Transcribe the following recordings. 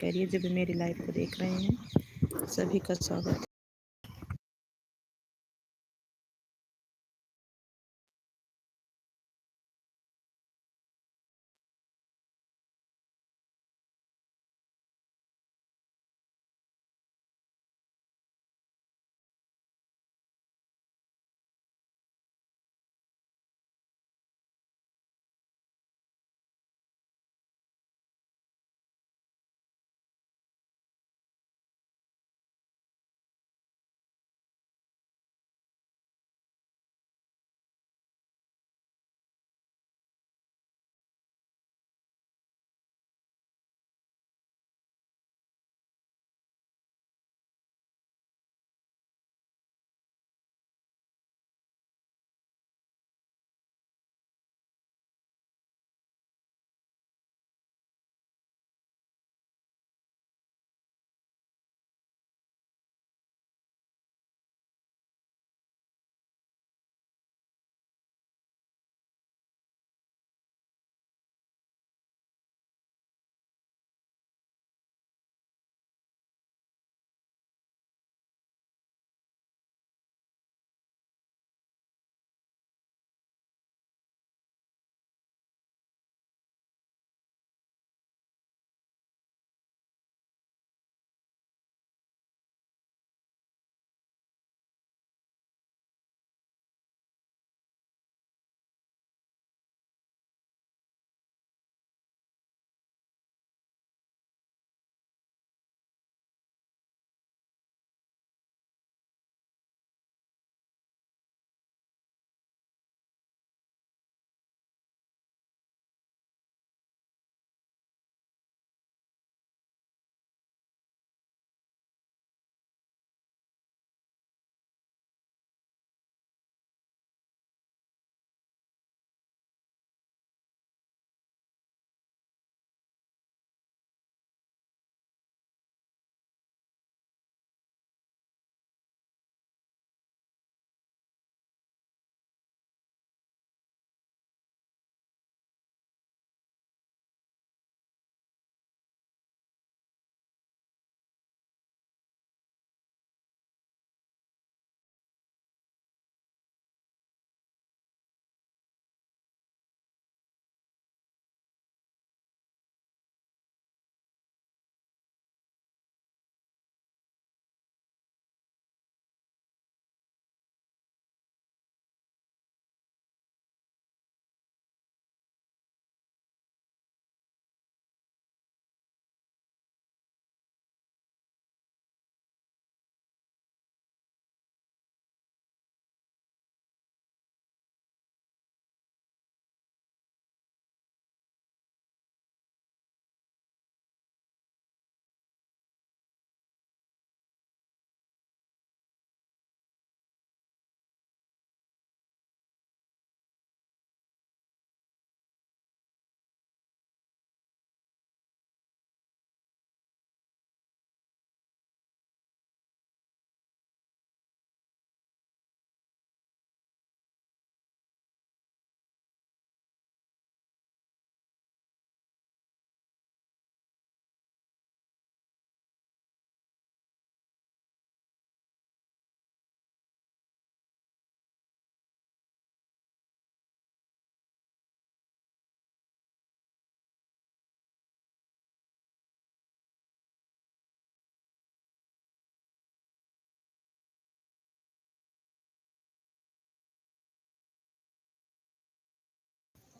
करिए। जो भी मेरी लाइव को देख रहे हैं सभी का स्वागत है।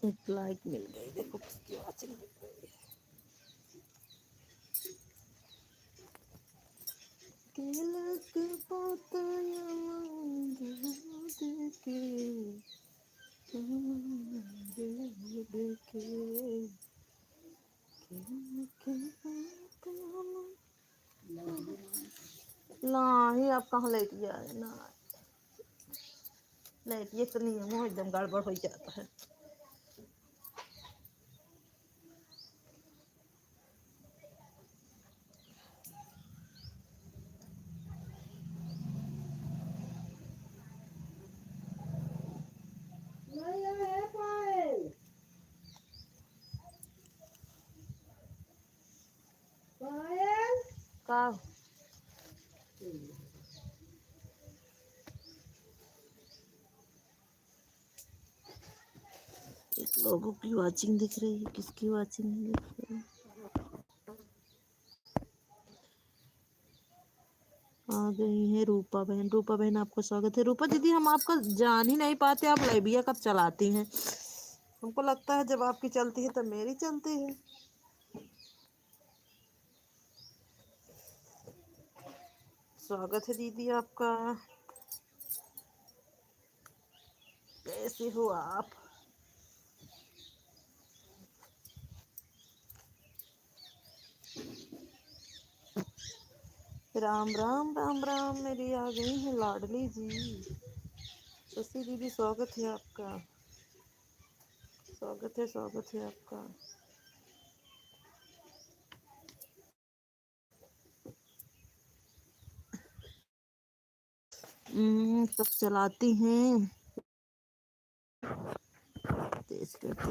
एक लाइक मिल गई, देखो किसकी वाचिंग मिल गई। केलक पोतया देखे नहीं, आप कहाँ लेट जा रहे ना, लेट ये तो नहीं है, मुँह एकदम गड़बड़ हो जाता है। का एक लोगों की वाचिंग दिख रही है, किसकी वाचिंग दिख रही है? आ गई है रूपा बहन। रूपा बहन आपका स्वागत है। रूपा दीदी हम आपका जान ही नहीं पाते, आप लाइबिया कब चलाती हैं? हमको लगता है जब आपकी चलती है तब मेरी चलती है। स्वागत है दीदी आपका। कैसे हो आप? राम राम राम राम, मेरी आ गई है लाडली जी। शशि दीदी स्वागत है आपका, स्वागत है आपका। कब चलाती हैं? तेज करती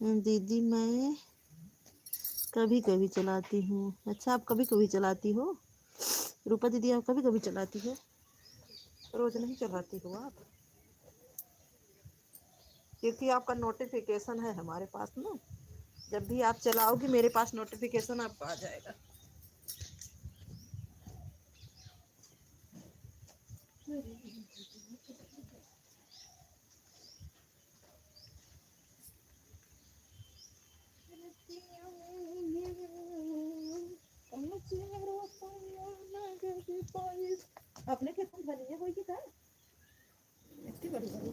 हैं दीदी, मैं कभी कभी चलाती हूँ। अच्छा आप कभी कभी चलाती हो? रूपा दीदी आप कभी कभी चलाती हो, रोज नहीं चलाती हो आप? क्योंकि आपका नोटिफिकेशन है हमारे पास ना, जब भी आप चलाओगी मेरे पास नोटिफिकेशन आपका आ जाएगा। अपने खेत में धनिया होई कि का इतनी बड़ी बड़ी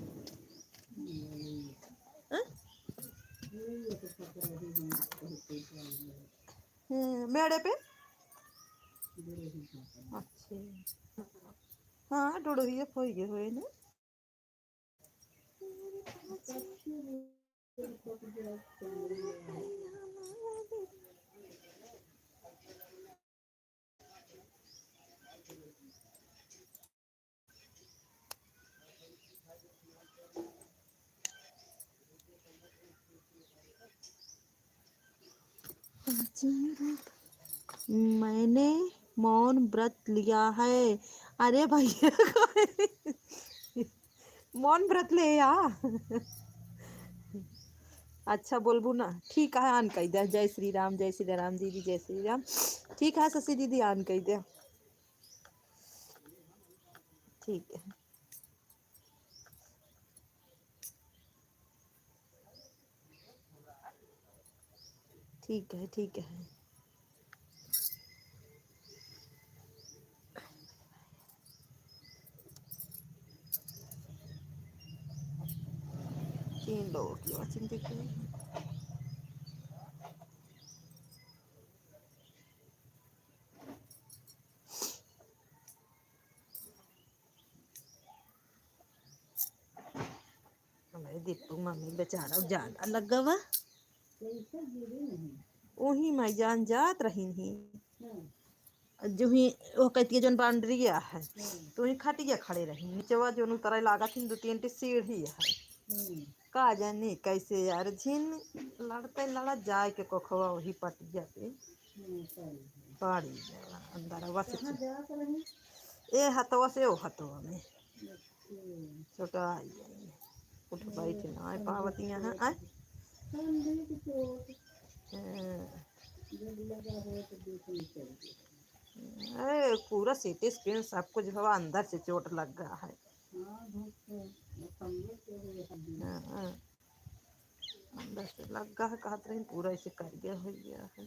मेड़े पे। अच्छा हाँ डोड़ोही होई गए हुए ना। मैंने मौन व्रत लिया है। अरे भैया मौन व्रत ले या अच्छा बोलबू ना, ठीक है आन कही दे। जय श्री राम, जय श्री राम दीदी, जय श्री राम। ठीक है शशि दीदी आन कही दे। ठीक है ठीक है ठीक है। 3 लोगों की वॉचिंग दिख रही है। हमारे दीपू मम्मी बेचारा ज्यादा लग गवा, वही मैं जान जात रही ही जो ही वो कहती है जोन बाउंड्री है तो ही खटिया खड़े रही नीचवा जो उतरे लागा थी 2-3 टी सीढ़ी है का जाने कैसे यार झिन लड़ते लड़ा जाए के कोखवा वही पटिया पे पड़ी जाला अंदर बस ए हथवा से ओ हथवा में छोटा आई जाए उठ बैठ ना आए पावती यहाँ आए। अरे पूरा सीटी स्क्रीन सब कुछ हवा अंदर से चोट लग गया है। हाँ, अंदर से लग गया है कहते रही पूरा ऐसे कर गया हो गया है।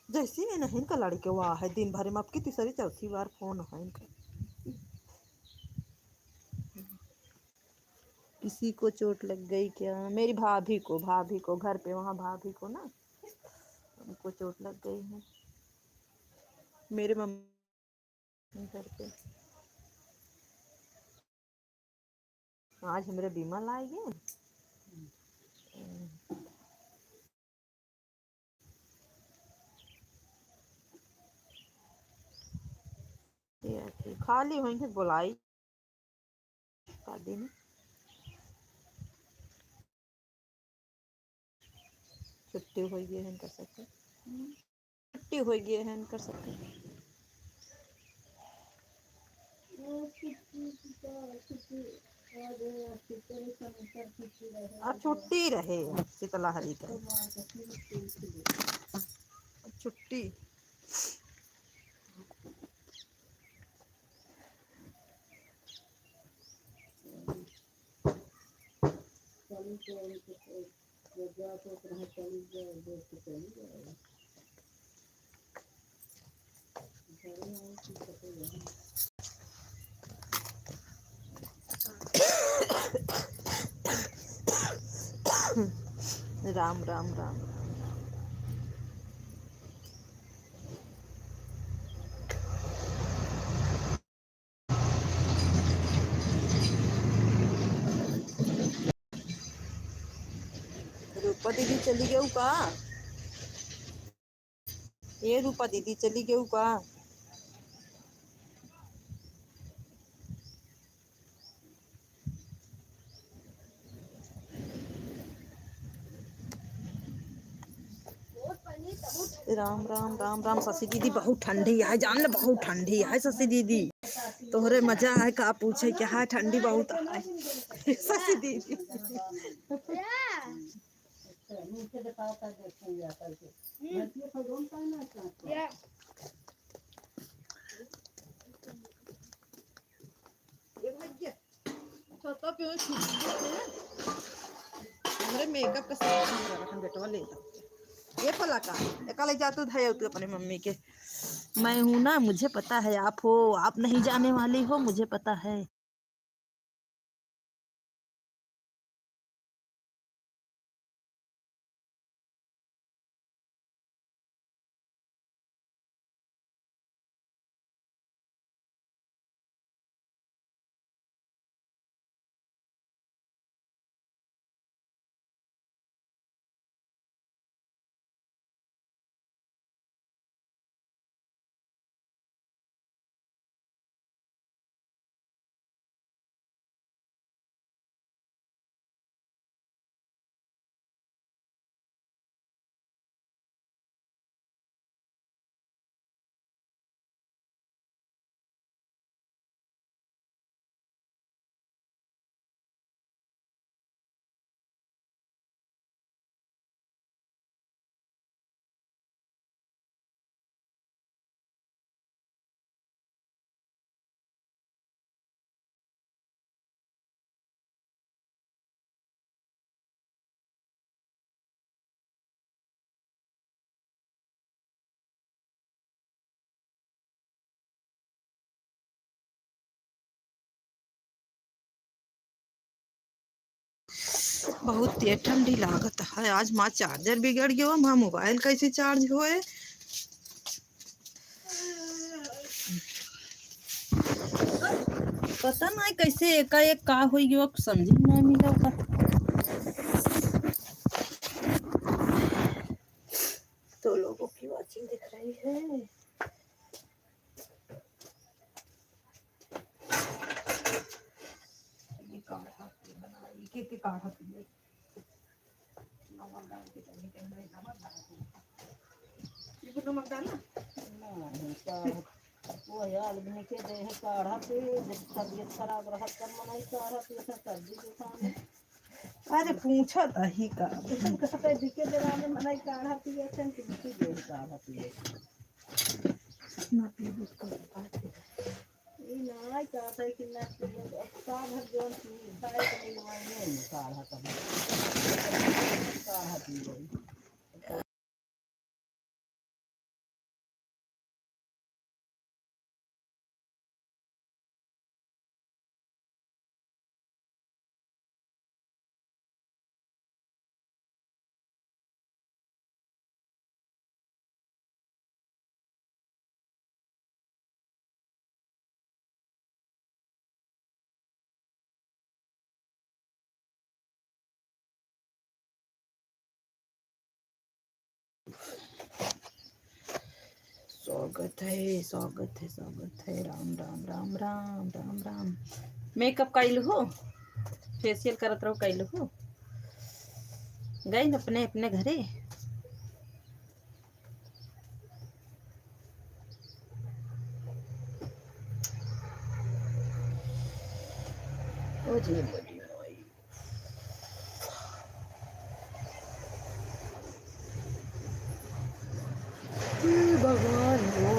जैसे ही नहीं इनका लड़के हुआ है दिन भर में, अब की तीसरी चौथी बार फोन है इनका। किसी को चोट लग गई क्या? मेरी भाभी को घर पे वहाँ भाभी को ना उनको चोट लग गई है। मेरे मम्मी घर पे आज मेरे बीमा लाएंगे। खाली हुई है बुलाई का दिन छुट्टी हो गई है कर सकते छुट्टी हो गई है कर सकते छुट्टी रहे शीतला हरी का छुट्टी राम राम राम रूपा दीदी चली गई का ये रूपा दीदी चली गई का राम राम राम राम शशि दीदी बहुत ठंडी है जान ले बहुत ठंडी है शशि दीदी तोहरे मजा है का पूछे क्या है ठंडी बहुत है शशि दीदी हमरे मेकअप का सामान बेटवा ले जा ये पला का ले जा तू धाय तू अपनी मम्मी के मैं हूं ना मुझे पता है आप हो आप नहीं जाने वाली हो मुझे पता है बहुत तेज ठंडी लागत है आज माँ चार्जर बिगड़ गया माँ मोबाइल कैसे चार्ज होए पता नहीं कैसे एकाएक का हो गयो समझ नहीं मिला का तो लोगों की वाचिंग दिख रही है ये काढ़ा बनाई के काढ़ा पिए नमक डाल के नमक डाल वो यार भी के दे है काढ़ा पे तबीयत खराब रहत कर मनाई काढ़ा पे सर्दी जुकाम अरे पूछत अही का तुम कहते दिखे दे में मनाई काढ़ा पिए थे कि दे काढ़ा पिए ना पी उसको ई ना चाहते कि ना पिए काढ़ा जोन पी खाए तो नहीं काढ़ा काढ़ा पिए स्वागत है स्वागत है। राम राम राम राम राम राम। मेकअप कैलू हो, फेशियल करत रहो कैलू हो, गई न अपने अपने घरे। ओ जी भगवान हो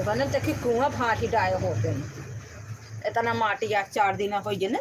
बने तक कुआं फाटी डाय होते इतना माटी आ 4 दिन हो ना।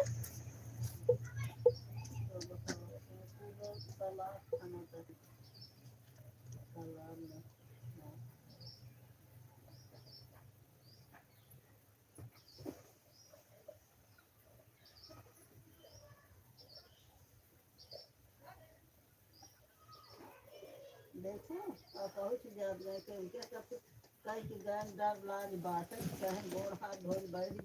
देखे और बहुत ज्यादा गए के उनके सब कई के गान डाल लाज बात चाहे गोड़ हाथ धोई बैठ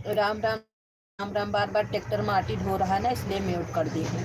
राम राम। राम राम। बार बार ट्रैक्टर माटी ढो रहा है ना, इसलिए म्यूट कर दी हूँ।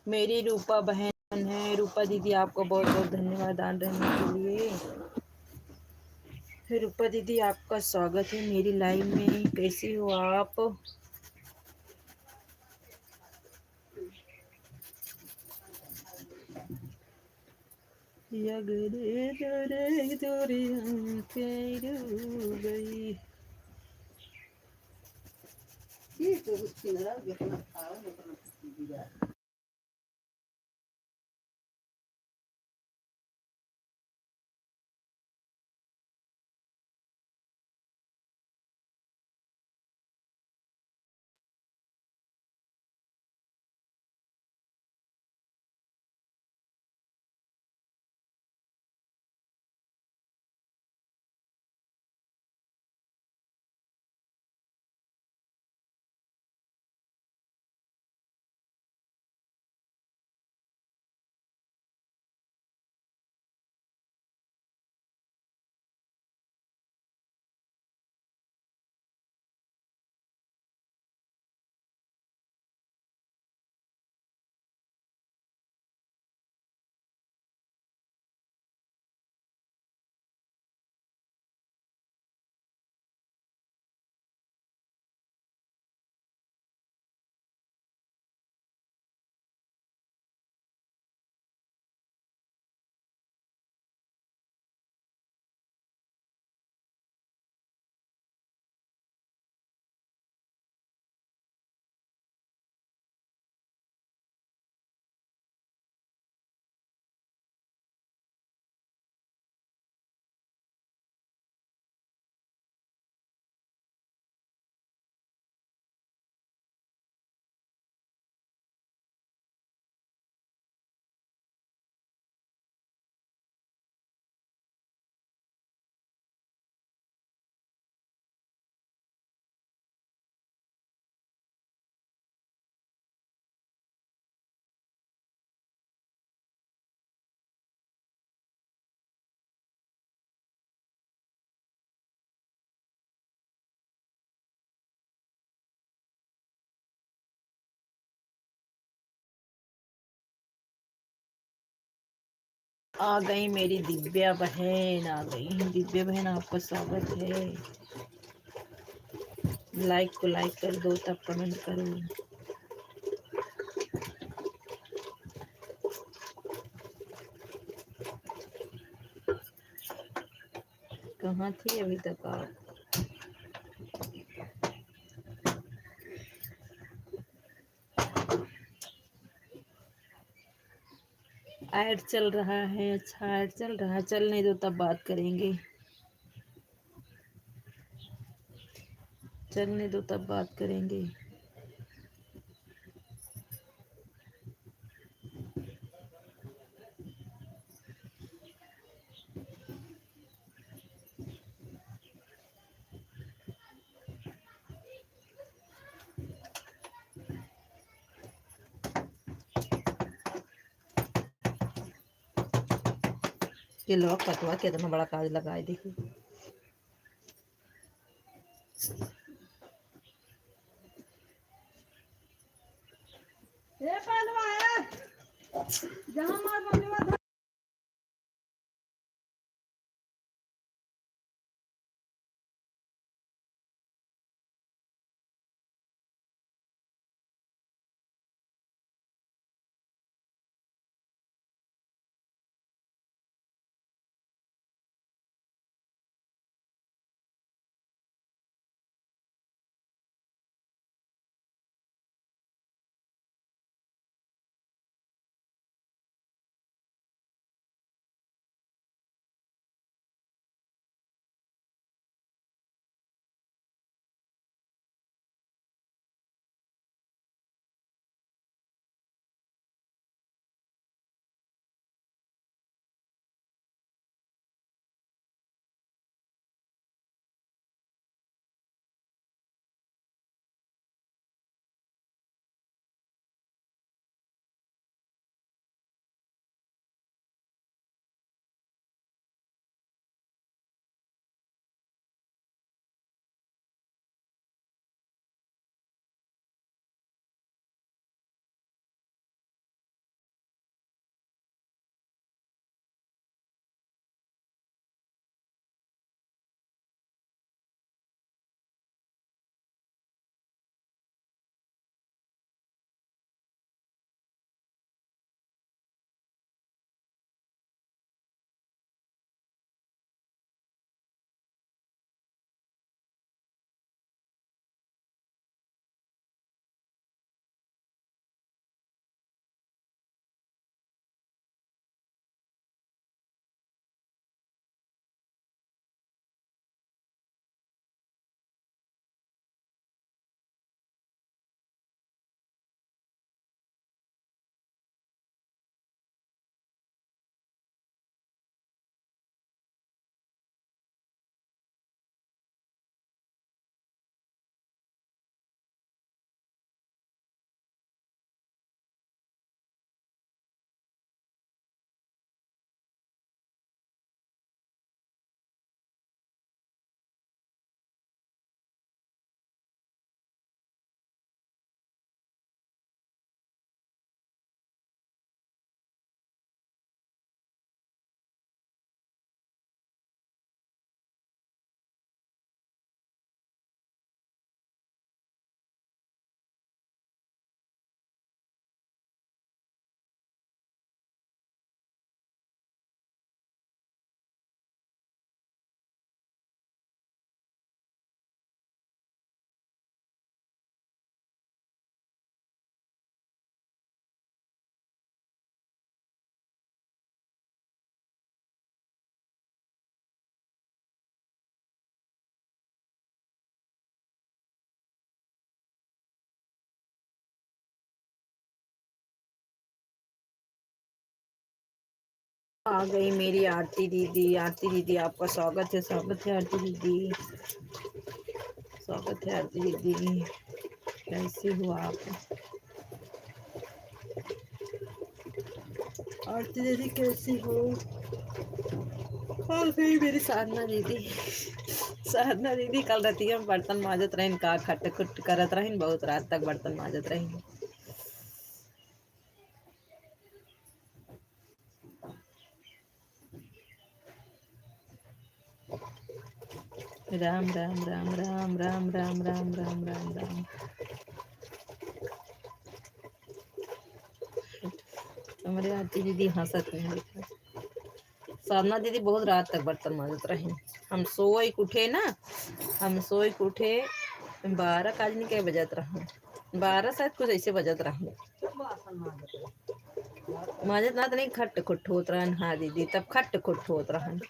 मेरी रूपा बहन है। रूपा दीदी, आपको बहुत बहुत धन्यवाद आन रहने के लिए। रूपा दीदी, आपका स्वागत है मेरी लाइव में। कैसी हो आप? गई। आ गई मेरी दिव्या बहन, आ गई दिव्या बहन, आपका स्वागत है। लाइक को लाइक कर दो, तब कमेंट करो। कहाँ थी अभी तक आप? ऐड चल रहा है। अच्छा, ऐड चल रहा है। चलने दो, तब बात करेंगे। चलने दो, तब बात करेंगे। ये लो कटवा कितना बड़ा काज लगाए देखी। जहाँ मार मम्मी आ गई मेरी आरती दीदी। आरती दीदी आपका स्वागत है, स्वागत है आरती दीदी, स्वागत है आरती दीदी। कैसे हो आप आरती दीदी, कैसी हो? कल गई मेरी साधना दीदी। साधना दीदी कल रतिया में बर्तन माजत रहीन, का खट खुट करत रहीन, बहुत रात तक बर्तन माजत रहीन। राम राम राम राम राम राम राम राम राम राम। हमारे आरती दीदी हंसत नहीं देखा। साधना दीदी बहुत रात तक बर्तन माजत रहे। हम सोए के उठे ना, हम सोए के उठे 12 काज नहीं के बजत रहा, 12 शायद कुछ ऐसे बजत रहा। माजत ना तो नहीं, खट खुट होत रहन। हाँ दीदी तब खट खुट होत रहन।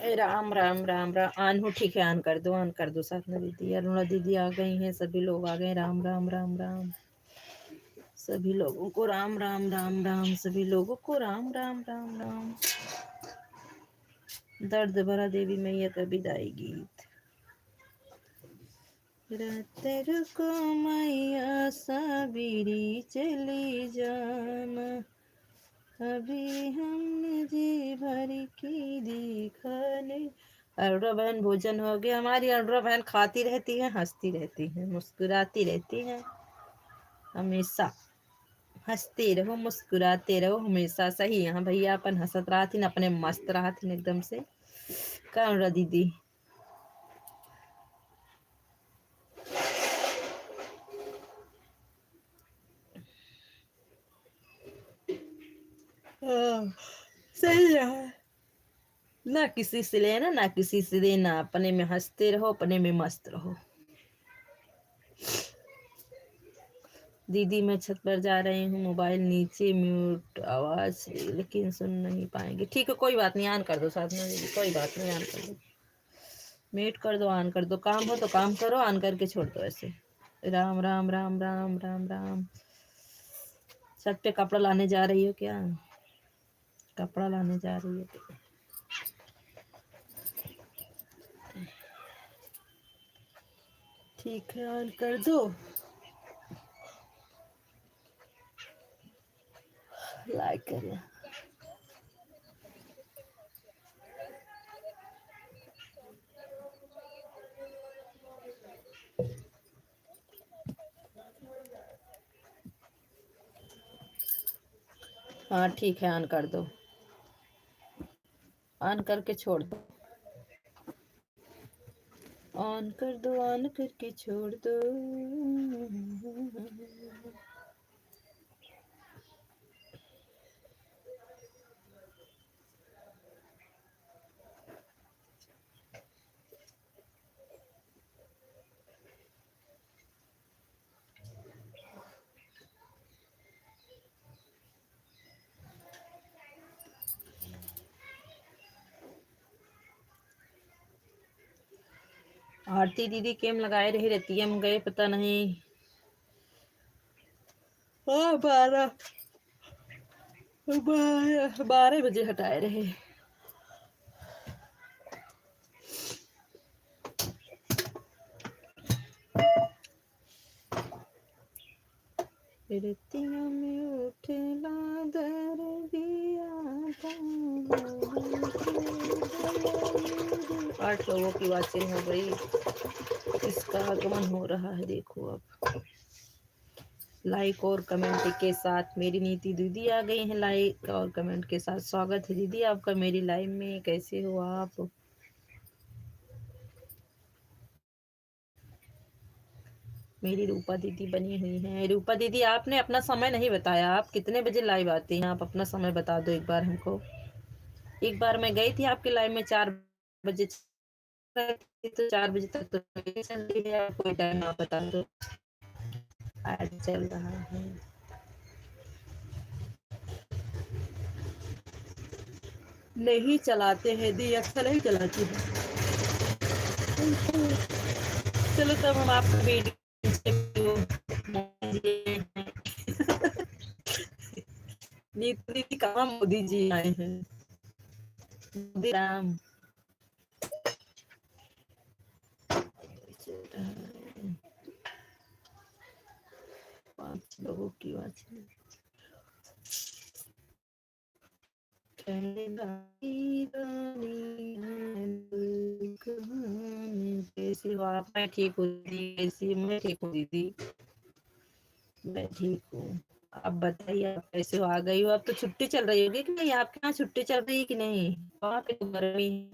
राम राम राम राम। ऑन हो, ठीक है, ऑन कर दो साथ में दीदी। अरुणा दीदी आ गई हैं, सभी लोग आ गए। राम राम राम राम, सभी लोगों को राम राम राम राम, सभी लोगों को राम राम राम राम। दर्द भरा देवी मैया का विदाई गीत। रात रुको मैया साबिरी चली जाना, अभी हमने जी भर की दिखाने। अरुणा बहन भोजन हो गया। हमारी अरुणा बहन खाती रहती है, हंसती रहती है, मुस्कुराती रहती है हमेशा। हंसते रहो, मुस्कुराते रहो हमेशा। सही यहाँ भैया अपन हंसत रहा थी, अपने मस्त रहा थी एकदम से। का अनुरा दीदी? सही है, ना किसी से लेना ना किसी से देना, अपने में हंसते रहो, अपने में मस्त रहो। दीदी मैं छत पर जा रही हूँ, मोबाइल नीचे म्यूट आवाज लेकिन सुन नहीं पाएंगे। ठीक है, कोई बात नहीं, ऑन कर दो साथ में दीदी, कोई बात नहीं, ऑन कर दो, म्यूट कर दो, ऑन कर दो। काम हो तो काम करो, ऑन करके छोड़ दो ऐसे। राम राम राम राम राम राम। छत पे कपड़ा लाने जा रही हो क्या? कपड़ा लाने जा रही है तो ठीक है, ऑन कर दो, लाइक करिए। हाँ ठीक है, ऑन कर दो, ऑन करके छोड़ दो, ऑन कर दो, ऑन करके छोड़ दो। आरती दीदी केम लगाए रही रहती है, हम गए पता नहीं। हाँ, 12 बजे हटाए रहे। रतिया में उठला दर्दिया, 8 लोगों की वाचिंग हो गई, इसका आगमन हो रहा है, देखो अब। लाइक और कमेंट के साथ मेरी नीति दीदी आ गई हैं, लाइक और कमेंट के साथ। स्वागत है दीदी आपका मेरी लाइव में, कैसे हो आप? मेरी रूपा दीदी बनी हुई हैं। रूपा दीदी आपने अपना समय नहीं बताया, आप कितने बजे लाइव आती हैं? आप अपना समय बता दो एक बार हमको। एक बार मैं गई थी आपके लाइव में 4 बजे, तो 4 बजे तक तो नहीं चल रही है, कोई टाइम आप बता दो। आज चल रहा है, नहीं चलाते हैं दी, अच्छा नहीं चलाती है। चलो तब हम आपको वीडियो नीति दीदी कहाँ मोदी जी आए हैं? मोदी राम 5 लोगों की बात है। कैसी हो आप? मैं ठीक हूँ दीदी, कैसी? मैं ठीक हूँ दीदी, मैं ठीक हूँ। आप बताइए, आप कैसे हो? आ गई हो? अब तो छुट्टी चल रही होगी कि नहीं? आपके यहाँ छुट्टी चल रही है कि नहीं? वहाँ पे तो गर्मी है।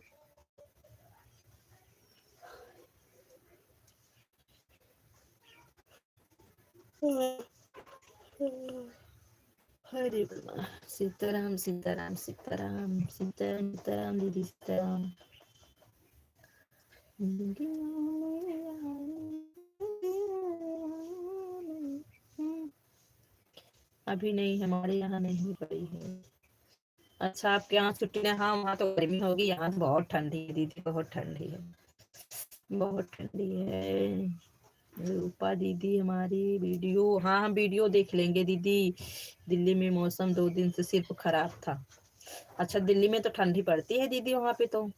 हरे बाबा, सीताराम सीताराम सीताराम सीताराम सीताराम दीदी सीताराम। अभी नहीं, हमारे यहाँ नहीं पड़ी है। अच्छा, आपके यहाँ छुट्टी है? हाँ, वहाँ तो गर्मी होगी, यहाँ तो बहुत ठंडी है दीदी, बहुत ठंडी है, बहुत ठंडी है। रूपा दीदी हमारी वीडियो, हाँ हम वीडियो देख लेंगे दीदी। दिल्ली में मौसम 2 दिन से सिर्फ खराब था। अच्छा, दिल्ली में तो ठंडी पड़ती है दीदी, वहाँ पे तो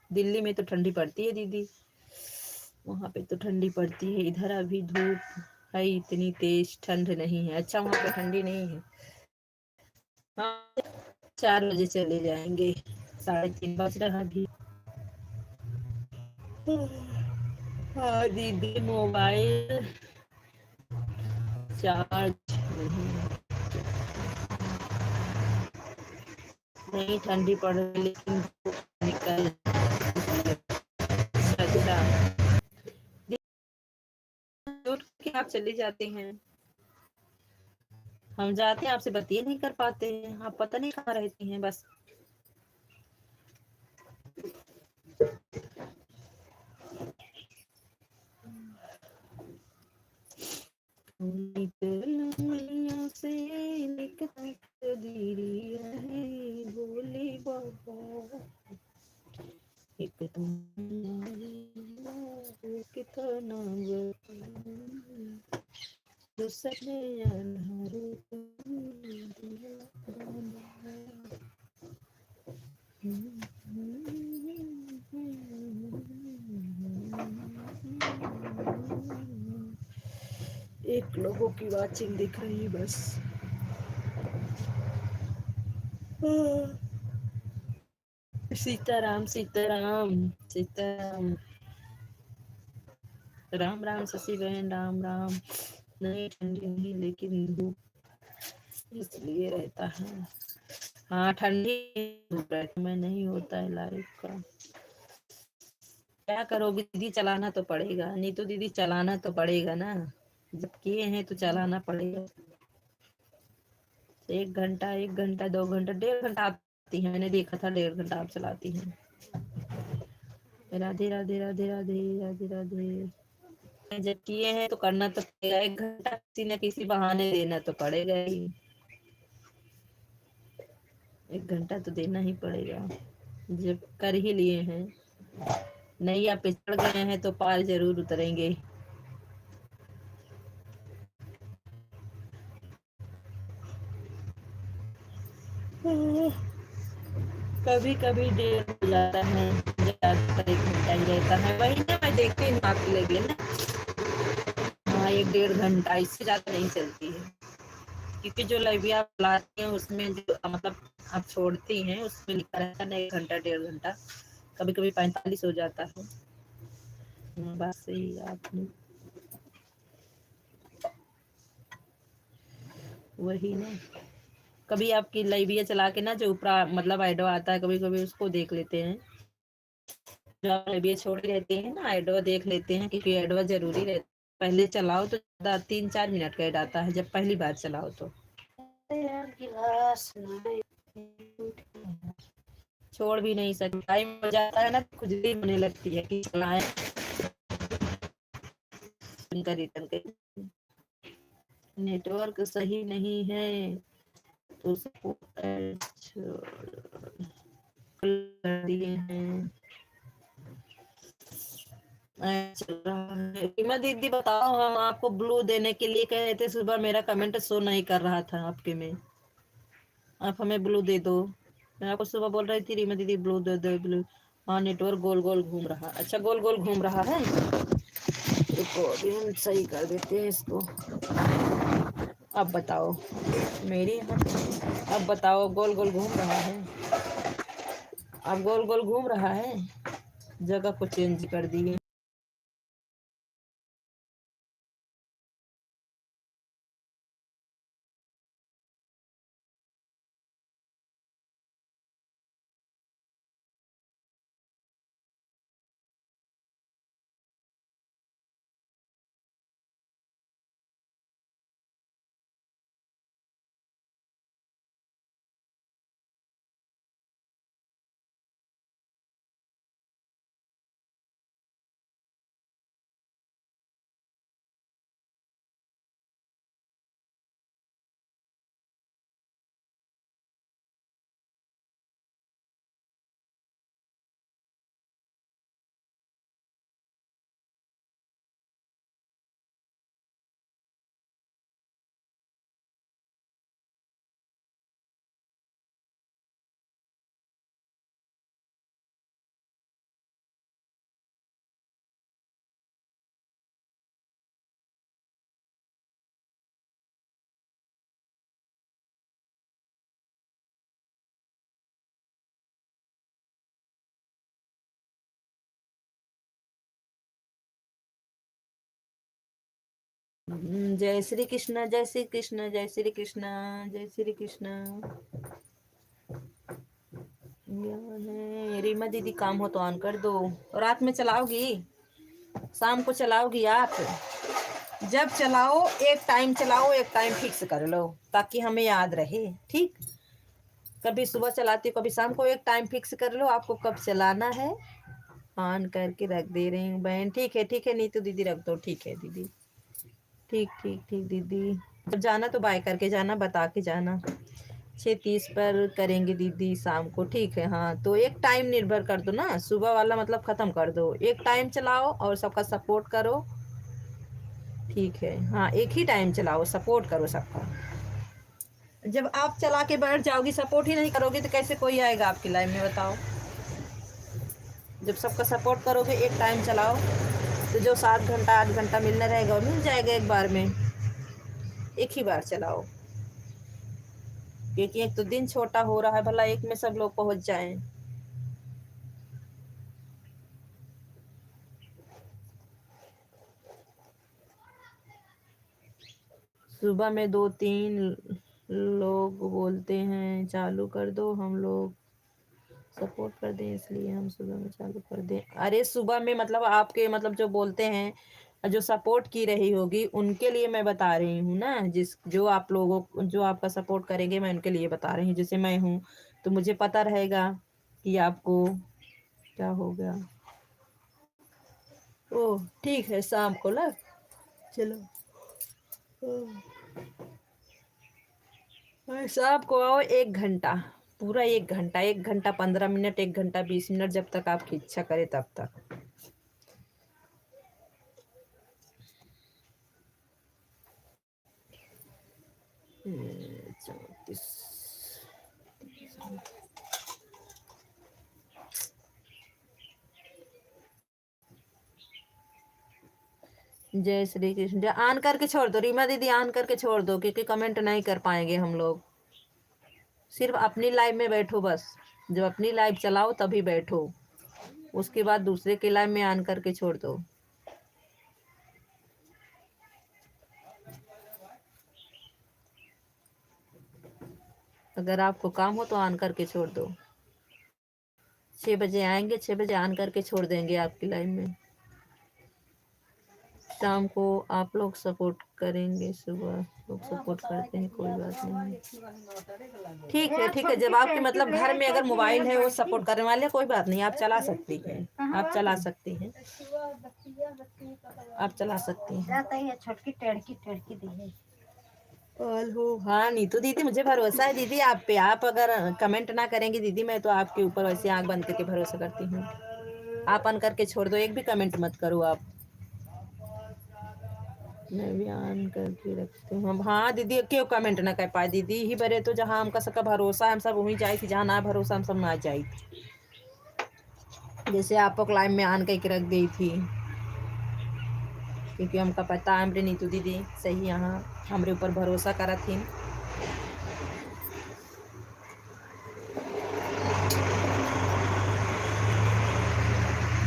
दिल्ली में तो ठंडी पड़ती है दीदी, वहाँ पे तो ठंडी पड़ती है। इधर अभी धूप है, इतनी तेज ठंड नहीं है। अच्छा, वहाँ पे ठंडी नहीं है। हाँ, 4 बजे चले जाएंगे, 3:30 बज रहा अभी। हाँ दीदी, मोबाइल चार्ज नहीं, ठंडी पड़ रही लेकिन निकल। अच्छा, दूर के आप चले जाते हैं, हम जाते हैं आपसे बातें नहीं कर पाते हैं, आप पता नहीं कहाँ रहते हैं बस। से भोले बाबा, एक तुम कितना दूसरे अनहारे एक लोगों की वाचिंग दिख रही है बस। सीताराम सीताराम सीताराम, राम राम शशि बहन, राम राम। नहीं, ठंडी नहीं लेकिन धूप इसलिए रहता है। हाँ, ठंडी धूप रहता में नहीं होता है लाइट का। क्या करोगे दीदी, चलाना तो पड़ेगा, नहीं तो दीदी चलाना तो पड़ेगा ना, जब किए हैं तो चलाना पड़ेगा। 1 घंटा 1 घंटा 2 घंटा 1.5 घंटा आती है, मैंने देखा था 1.5 घंटा आप चलाती हैं। राधे राधे राधे राधे राधे राधे। जब किए हैं तो करना तो पड़ेगा, 1 घंटा किसी न किसी बहाने देना तो पड़ेगा ही, 1 घंटा तो देना ही पड़ेगा। जब कर ही लिए हैं, नैया पे चढ़ गए हैं तो पार जरूर उतरेंगे। कभी कभी देर हो जाता है, ज्यादातर 1 घंटा ही रहता है, वही ना मैं देखती हूँ आपकी लगी ना। हाँ, 1-1.5 घंटा, इससे ज्यादा नहीं चलती है, क्योंकि जो लाइव आप लाती हैं उसमें जो मतलब आप छोड़ती हैं उसमें लिखा रहता है ना 1 घंटा 1.5 घंटा, कभी कभी 45 हो जाता है। बात सही आपने, वही ना। कभी आपकी लाइब्रेरी चला के ना जो ऊपर मतलब एडो आता है, कभी कभी उसको देख लेते हैं, जो आप लाइब्रेरी छोड़ के रहते हैं ना एडो देख लेते हैं, क्योंकि एडो जरूरी रहता है। पहले चलाओ तो 3-4 मिनट का एड आता है, जब पहली बार चलाओ तो। छोड़ भी नहीं सकते, टाइम हो जाता है ना तो खुजली होने लगती है कि चलाएं, उनका रिटर्न कर। नेटवर्क सही नहीं है तो सपोर्ट कर दिए हैं। चल रहा है। रीमा दीदी बताओ, हम आपको ब्लू देने के लिए कह रहे थे, सुबह मेरा कमेंट शो नहीं कर रहा था आपके में, आप हमें ब्लू दे दो। मैं आपको सुबह बोल रही थी रीमा दीदी ब्लू दे दो ब्लू। हाँ, नेटवर्क गोल गोल घूम रहा, अच्छा गोल गोल घूम रहा है, रुको अभी हम सही कर देते हैं इसको। अब बताओ, मेरी यहाँ अब बताओ, गोल गोल घूम रहा है, अब गोल गोल घूम रहा है, जगह को चेंज कर दिए। जय श्री कृष्ण, जय श्री कृष्ण, जय श्री कृष्ण, जय श्री कृष्ण। रीमा दीदी काम हो तो ऑन कर दो। रात में चलाओगी, शाम को चलाओगी आप? जब चलाओ एक टाइम चलाओ, एक टाइम फिक्स कर लो ताकि हमें याद रहे। ठीक, कभी सुबह चलाती हो कभी शाम को, एक टाइम फिक्स कर लो आपको कब चलाना है। ऑन करके रख दे रही हूँ बहन। ठीक है नीतू दीदी रख दो। ठीक है दीदी, ठीक ठीक ठीक दीदी। जब जाना तो बाय करके जाना, बता के जाना। 6:30 पर करेंगे दीदी शाम को। ठीक है, हाँ तो एक टाइम निर्भर कर दो ना, सुबह वाला मतलब ख़त्म कर दो, एक टाइम चलाओ और सबका सपोर्ट करो। ठीक है, हाँ एक ही टाइम चलाओ, सपोर्ट करो सबका। जब आप चला के बैठ जाओगी, सपोर्ट ही नहीं करोगे तो कैसे कोई आएगा आपकी लाइफ में, बताओ। जब सबका सपोर्ट करोगे, एक टाइम चलाओ, तो जो 7 घंटा 8 घंटा मिलना रहेगा वो मिल जाएगा एक बार में। एक ही बार चलाओ, क्योंकि एक तो दिन छोटा हो रहा है, भला एक में सब लोग पहुंच जाएं। सुबह में 2-3 लोग बोलते हैं चालू कर दो, हम लोग सपोर्ट कर दें इसलिए हम सुबह में चालू कर दें। अरे सुबह में मतलब आपके मतलब जो बोलते हैं, जो सपोर्ट की रही होगी उनके लिए मैं बता रही हूँ ना। जिस जो आप लोगों जो आपका सपोर्ट करेंगे मैं उनके लिए बता रही हूँ। जैसे मैं हूँ तो मुझे पता रहेगा कि आपको क्या हो गया। ओह ठीक है, शाम को ना चलो। शाम को आओ, 1 घंटा, पूरा 1 घंटा, 1 घंटा 15 मिनट, 1 घंटा 20 मिनट, जब तक आपकी इच्छा करे तब तक। हम्म, 34। जय श्री कृष्ण। ऑन करके छोड़ दो रीमा दीदी, ऑन करके छोड़ दो, क्योंकि कमेंट नहीं कर पाएंगे हम लोग। सिर्फ अपनी लाइव में बैठो बस, जब अपनी लाइव चलाओ तभी बैठो, उसके बाद दूसरे के लाइव में ऑन करके छोड़ दो। अगर आपको काम हो तो ऑन करके छोड़ दो। 6 बजे आएंगे, 6 बजे ऑन करके छोड़ देंगे आपकी लाइव में। शाम को आप लोग सपोर्ट करेंगे, सुबह लोग सपोर्ट करते हैं, कोई बात नहीं। ठीक है, जब आपके मतलब घर में अगर मोबाइल है वो सपोर्ट करने वाले, कोई बात नहीं, आप चला सकती हैं, आप चला सकती हैं, आप चला सकती हैं। छोटकी टेढ़की टेढ़की दी है। हाँ नीतू दीदी, मुझे भरोसा है दीदी आप पे। आप अगर कमेंट ना करेंगी दीदी, मैं तो आपके ऊपर वैसे आंख बंद करके भरोसा करती हूँ। आप ऑन करके छोड़ दो, एक भी कमेंट मत करो आप। मैं भी ऑन करके रखती हूँ। हाँ दीदी, क्यों कमेंट ना कर पाए दीदी, ही बरे तो जहाँ हमका सबका भरोसा हम सब वहीं जाए थी, जहाँ ना भरोसा हम सब ना जाए। जैसे आपको लाइव में ऑन करके रख दी थी, क्योंकि हमका पता है हमरे नीतू दीदी सही यहाँ हमरे ऊपर भरोसा करा थी।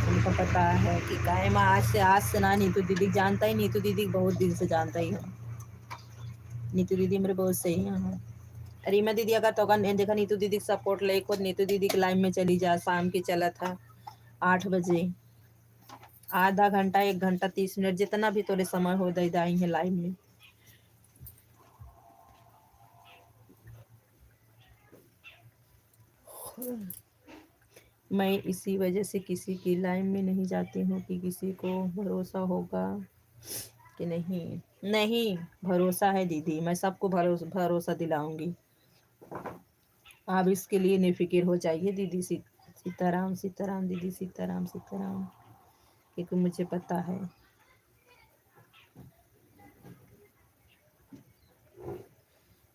उनको पता है कि काहे मैं आज से ना नीतू दीदी जानता ही, नीतू दीदी बहुत दिन से जानता ही हूँ। नीतू दीदी मेरे बहुत सही हैं। रीमा दीदी अगर तो अगर देखा नीतू दीदी सपोर्ट ले, खुद नीतू दीदी के लाइव में चली जा, शाम की चला था 8 बजे, आधा घंटा 1 घंटा 30 मिनट जितना भी तोरे समय हो दे दाई है लाइव में। मैं इसी वजह से किसी की लाइव में नहीं जाती हूँ कि किसी को भरोसा होगा कि नहीं। नहीं, भरोसा है दीदी, मैं सबको भरोसा भरोसा दिलाऊंगी। आप इसके लिए निफिक्र हो जाइए दीदी। सीताराम सीताराम दीदी, सीताराम सीताराम, क्योंकि मुझे पता है।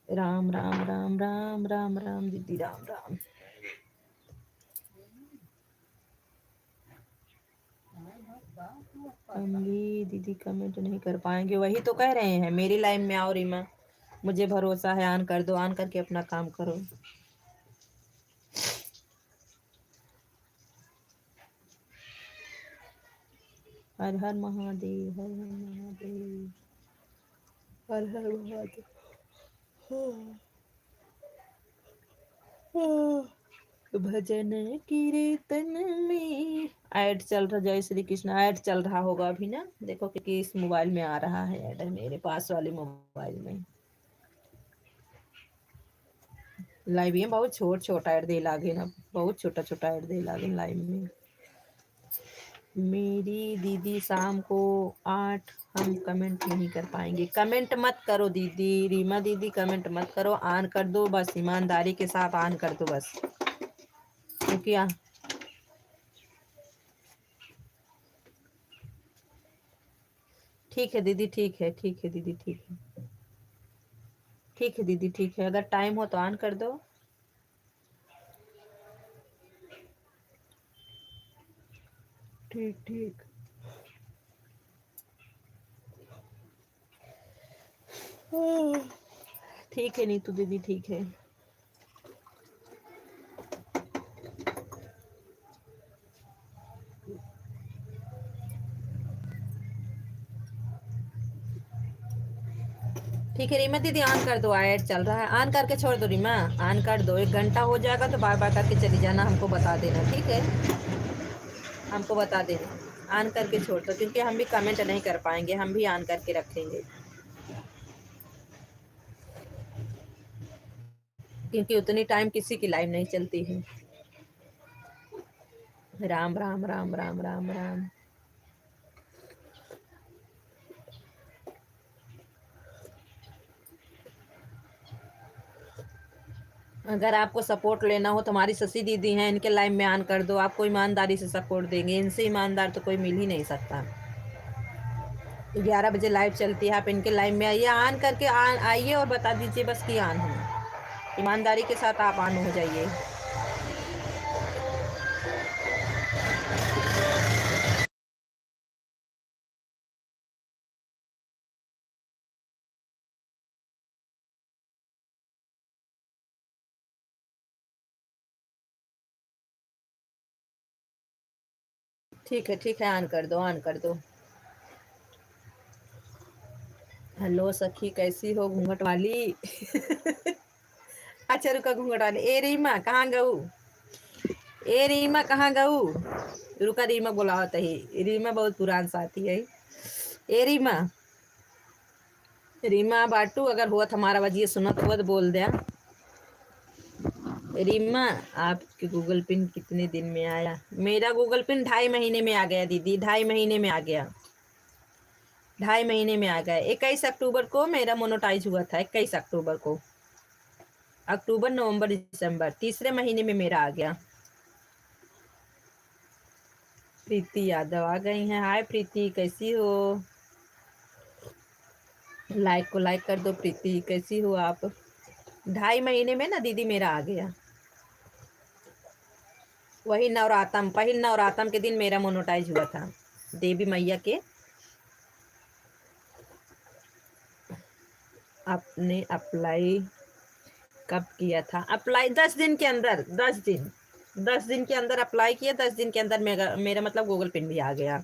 राम राम राम राम राम राम दीदी, राम राम। हम भी दीदी कमेंट नहीं कर पाएंगे, वही तो कह रहे हैं, मेरी लाइन में आओ रीमा, मुझे भरोसा है, ऑन कर दो, ऑन करके अपना काम करो। हर हर महादेव, हर हर महादेव। हर हर महादेव। भजन कीर्तन में ऐड चल रहा, जय श्री कृष्ण ऐड चल रहा होगा अभी ना, देखो क्योंकि इस मोबाइल में आ रहा है ऐड, मेरे पास वाले मोबाइल में लाइव में बहुत छोटा ऐड दे लागे ना, बहुत छोटा ऐड दे लागे लाइव में। मेरी दीदी शाम को 8, हम कमेंट नहीं कर पाएंगे। कमेंट मत करो दीदी, रीमा दीदी कमेंट मत करो, ऑन कर दो बस, ईमानदारी के साथ ऑन कर दो बस, क्योंकि ठीक है दीदी, ठीक है ठीक है दीदी, ठीक है ठीक है दीदी, ठीक है, अगर टाइम हो तो ऑन कर दो। ठीक ठीक ठीक है नीतू दीदी, ठीक है। ठीक है रीमा दीदी, ऑन कर दो, ऐड चल रहा है, ऑन करके छोड़ दो रीमा, ऑन कर दो, 1 घंटा हो जाएगा तो बार बार करके चली जाना, हमको बता देना, ठीक है, हमको बता देना, ऑन करके छोड़ दो, क्योंकि हम भी कमेंट नहीं कर पाएंगे, हम भी ऑन करके रखेंगे, क्योंकि उतनी टाइम किसी की लाइव नहीं चलती है। राम राम राम राम राम राम। अगर आपको सपोर्ट लेना हो तो हमारी शशि दीदी हैं, इनके लाइव में ऑन कर दो, आपको ईमानदारी से सपोर्ट देंगे, इनसे ईमानदार तो कोई मिल ही नहीं सकता। 11 बजे लाइव चलती है, आप इनके लाइव में आइए, ऑन करके आइए और बता दीजिए बस कि ऑन है, ईमानदारी के साथ आप ऑन हो जाइए। ठीक है, ऑन कर दो, ऑन कर दो। हेलो सखी, कैसी हो घूंघट वाली? अच्छा रुका, घूंघट वाली, ए रीमा कहाँ गऊ, ए रीमा कहाँ गऊ, रुका रीमा बुलावत है, रीमा बहुत पुरान साथी है। ए रीमा, रीमा बाटू अगर हुआ हमारा बजिए सुनत हुआ तो बोल दिया। रीमा, आपके गूगल पिन कितने दिन में आया? मेरा गूगल पिन 2.5 महीने में आ गया दीदी, 2.5 महीने में आ गया, 2.5 महीने में आ गया। 21 अक्टूबर को मेरा मोनोटाइज हुआ था, 21 अक्टूबर को, अक्टूबर नवंबर दिसंबर, तीसरे महीने में मेरा आ गया। प्रीति यादव आ गई हैं, हाय प्रीति, कैसी हो? लाइक को लाइक कर दो प्रीति, कैसी हो आप? 2.5 महीने में ना दीदी मेरा आ गया, वही नवरातम, पहले नवरातम के दिन मेरा मोनोटाइज हुआ था, देवी मैया के। आपने अप्लाई कब किया था? अप्लाई 10 दिन के अंदर, 10 दिन के अंदर अप्लाई किया, 10 दिन के अंदर मेरा मेरा मतलब गूगल पिन भी आ गया,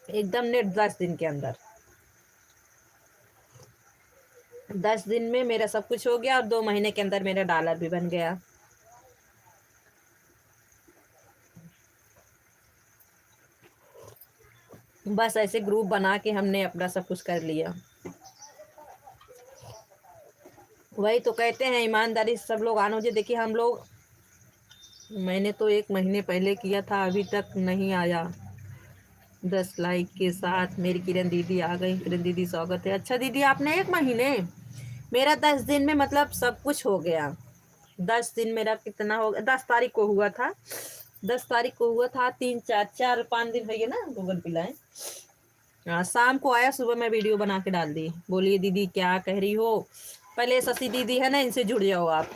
एकदम नेट 10 दिन के अंदर, 10 दिन में मेरा सब कुछ हो गया, और 2 महीने के अंदर मेरा डॉलर भी बन गया। बस ऐसे ग्रुप बना के हमने अपना सब कुछ कर लिया। वही तो कहते हैं, ईमानदारी से सब लोग आने मुझे, देखिए हम लोग, मैंने तो 1 महीने पहले किया था, अभी तक नहीं आया। 10 लाइक के साथ मेरी किरण दीदी आ गई, किरण दीदी स्वागत है। अच्छा दीदी, आपने 1 महीने, मेरा 10 दिन में मतलब सब कुछ हो गया। 10 दिन मेरा कितना हो गया, 10 तारीख को हुआ था, 10 तारीख को हुआ था, 3 4 4 5 दिन हो गए ना गूगल पे लाए। हाँ, शाम को आया, सुबह मैं वीडियो बना के डाल दी, बोलिए दीदी क्या कह रही हो, पहले शशि दीदी है ना, इनसे जुड़ जाओ आप,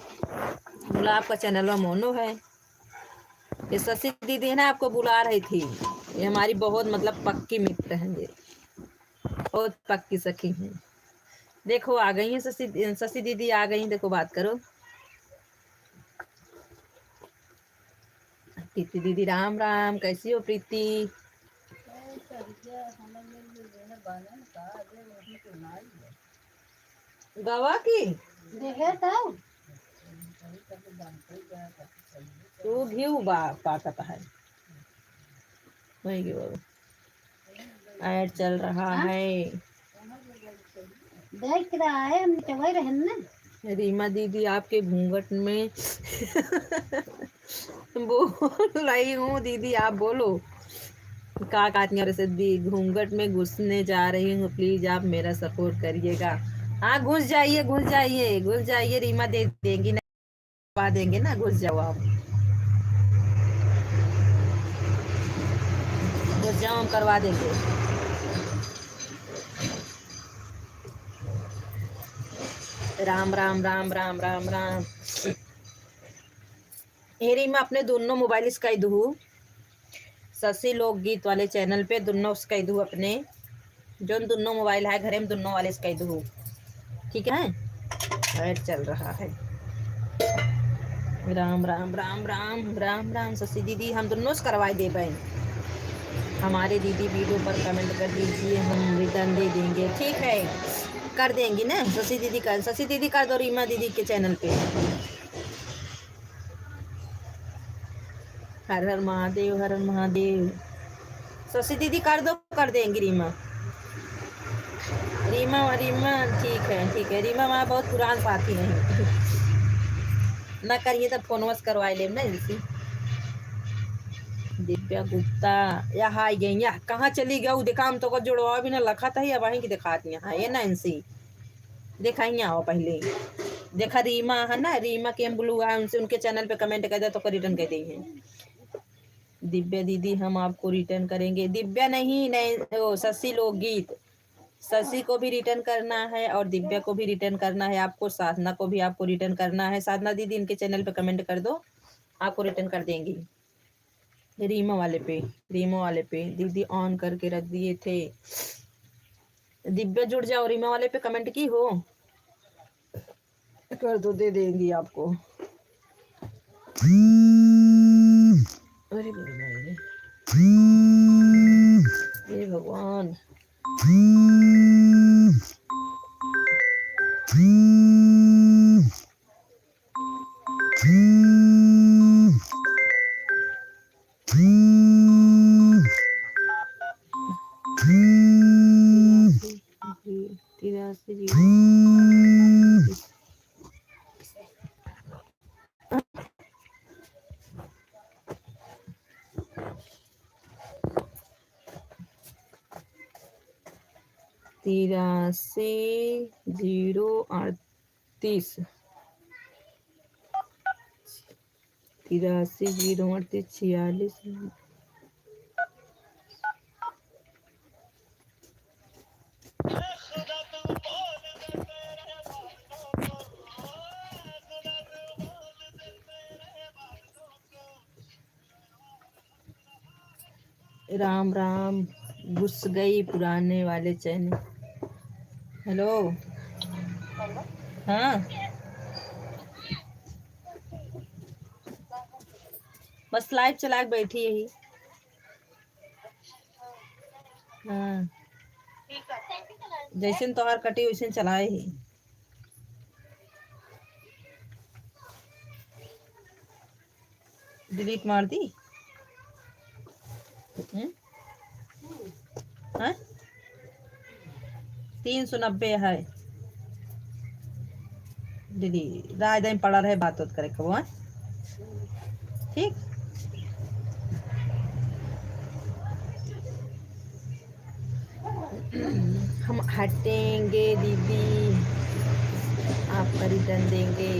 बोला आपका चैनल में मोनो है, ये शशि दीदी है ना, आपको बुला रही थी, ये हमारी बहुत मतलब पक्की मित्र हैं, ये बहुत पक्की सखी हैं। देखो आ गई है शशि दीदी आ गई, देखो बात करो। प्रीति दीदी राम राम, कैसी हो प्रीति? गवा की देखे तो तू घी बा पाकत है वही ऐड चल रहा हाँ है। देख रहा है हम चबई रहे ना। रीमा दीदी आपके घूंघट में बोल रही हूँ दीदी आप बोलो। का काटनी और ऐसे घूंघट में घुसने जा रही हूँ, प्लीज आप मेरा सपोर्ट करिएगा। हाँ घुस जाइए घुस जाइए घुस जाइए, रीमा दे देंगी ना, करवा देंगे ना, घुस जाओ आप, घुस जाओ हम करवा देंगे। राम राम राम राम राम राम। ये रीमा अपने दोनों मोबाइल इसका ही दू, शशि लोकगीत वाले चैनल पे दोनों उसका ही दू, अपने जो दोनों मोबाइल है घरे में दोनों वाले इसका ही दू, ठीक है। ऐड चल रहा है। राम राम राम राम राम राम। शशि दीदी हम दोनों से करवाए दे बहन, हमारे दीदी वीडियो पर कमेंट कर दीजिए, हम रिटर्न दे देंगे, ठीक है कर देंगी ना। शशि दीदी कर, शशि दीदी कर दो रीमा दीदी के चैनल पे। हर हर महादेव हर हर महादेव। शशि दीदी कर दो, कर देंगी रीमा। रीमा रीमा ठीक है रीमा वहाँ बहुत पुरान साथी नहीं ना करिए तो फोन वस करवाए ले ना इनसे। दिव्या गुप्ता या हाई गई या कहाँ चली गया देखा, हम तो को जुड़वा भी ना लखा था या वहीं की दिखाती है ये ना इनसी देखा ही आओ पहले देखा रीमा है ना, रीमा के हम ब्लू है उनसे, उनके चैनल पे कमेंट कर दे तो रिटर्न कर दी है। दिव्या दीदी हम आपको रिटर्न करेंगे, दिव्या नहीं नहीं ओ शशि लोकगीत, शशि को भी रिटर्न करना है और दिव्या को भी रिटर्न करना है आपको, साधना को भी आपको रिटर्न करना है। साधना दीदी इनके चैनल पे कमेंट कर दो, आपको रिटर्न कर देंगी। रीमा वाले पे, रीमा वाले पे दीदी ऑन करके रख दिए थे। दिव्या जुड़ जाओ, रीमा वाले पे कमेंट की हो, कर दो दे देंगी आपको। अरे हे भगवान। तिरासी 038, 83 038 46। राम राम। घुस गई पुराने वाले चैनल। हेलो हाँ बस लाइव चला के बैठी यही। हाँ जैसे तोहार कटी वैसे चलाए ही। डिलीट मार दी। हाँ 390 है दीदी, राज पड़ा रहे बात करे कबो ठीक। हम हटेंगे दीदी, आपका रिटर्न देंगे।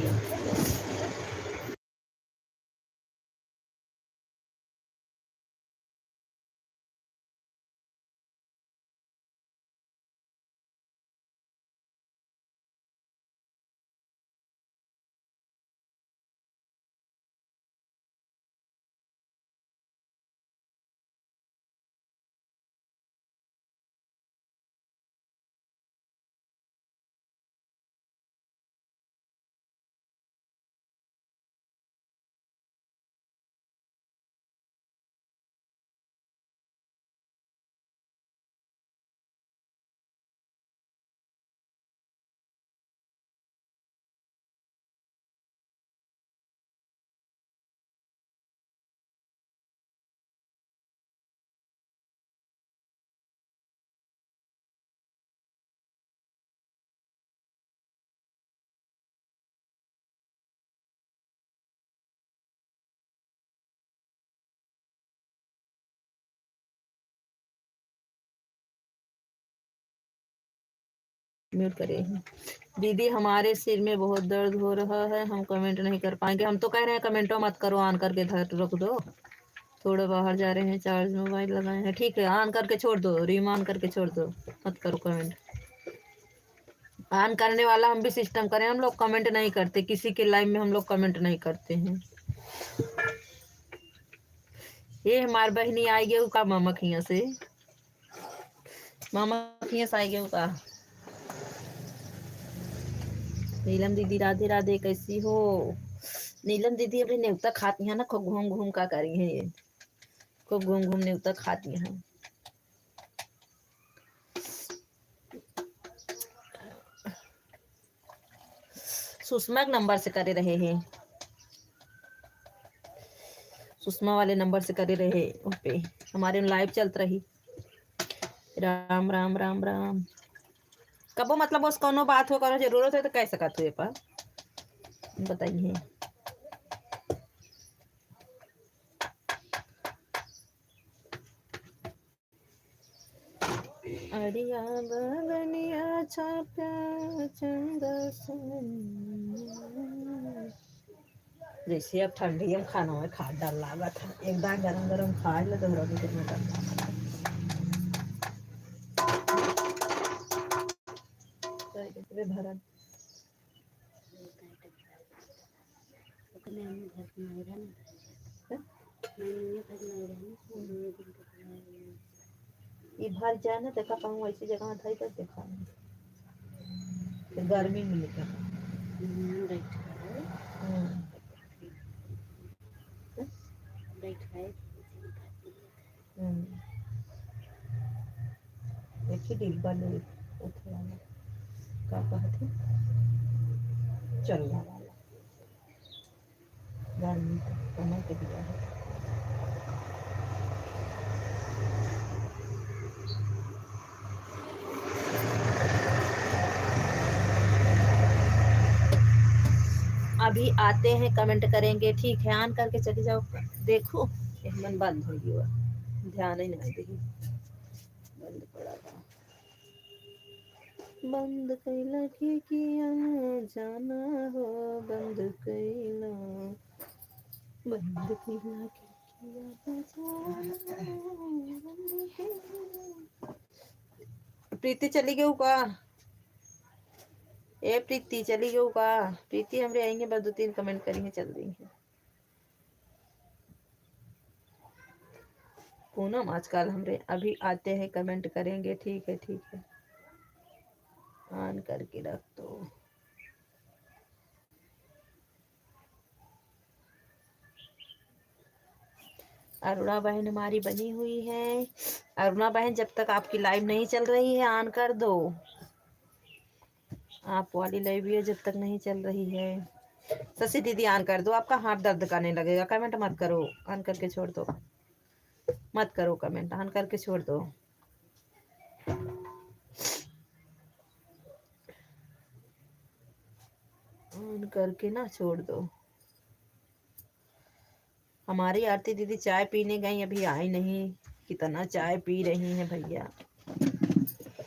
म्यूट करिए। दीदी हमारे सिर में बहुत दर्द हो रहा है, हम कमेंट नहीं कर पाएंगे। हम तो कह रहे हैं कमेंटो मत करो, ऑन करके रख दो। थोड़ा बाहर जा रहे हैं, चार्ज मोबाइल लगाए हैं। ठीक है, ऑन करके छोड़ दो, रीम ऑन करके छोड़ दो, मत करो कमेंट। ऑन करने वाला हम भी सिस्टम करें, हम लोग कमेंट नहीं करते किसी के लाइव में, हम लोग कमेंट नहीं करते हैं। ये हमारी बहनी आई गई का मामा खिया से, मामा खिया से आई गई का। नीलम दीदी राधे राधे, कैसी हो? नीलम दीदी अभी न्योता खाती है ना, खूब घूम घूम का करी है ये, खूब घूम घूम न्योता खाती है। सुषमा के नंबर से करे रहे हैं, सुषमा वाले नंबर से करे रहे उन पे, हमारे लाइव चलत रही। राम राम राम राम। कबो मतलब उस कोनो बात हो, करो जरूरत है तो कह सकत हुए पर बताइए। अरिया बगनिया छापा चंदा सन। जैसे अब ठंडी में खाना में खा डर लगा था, एक बार गरम गरम खा ले तो रवि कितना डर लगा था। भरत ये भर जाए ना, देखा पाऊँ ऐसी जगह था तो देखा तो गर्मी में निकला। देखिए डिब्बा ले उठा का कहते चलने वाला गर्मी कमर के दिया है। अभी आते हैं, कमेंट करेंगे, ठीक है। ऑन करके चली जाओ, देखो मन बंद हो गया, ध्यान ही नहीं देगी, बंद पड़ा था। बंद कैला खिड़कियां जाना हो, बंद कैला, बंद कैला खिड़कियां। प्रीति चली गई का? ए प्रीति चली गई का? प्रीति हमरे आएंगे बस 2-3 कमेंट करेंगे, चल रही है। पूनम आजकल हमरे अभी आते हैं, कमेंट करेंगे, ठीक है ठीक है। ऑन करके रख दो। अरुणा बहन हमारी बनी हुई है। अरुणा बहन जब तक आपकी लाइव नहीं चल रही है ऑन कर दो, आप वाली लाइव भी जब तक नहीं चल रही है। शशि दीदी ऑन कर दो, आपका हाथ दर्द करने लगेगा। कमेंट मत करो, ऑन करके छोड़ दो, मत करो कमेंट, ऑन करके छोड़ दो। ऑन करके ना छोड़ दो। हमारी आरती दीदी चाय पीने गई, अभी आई नहीं। कितना चाय पी रही हैं भैया,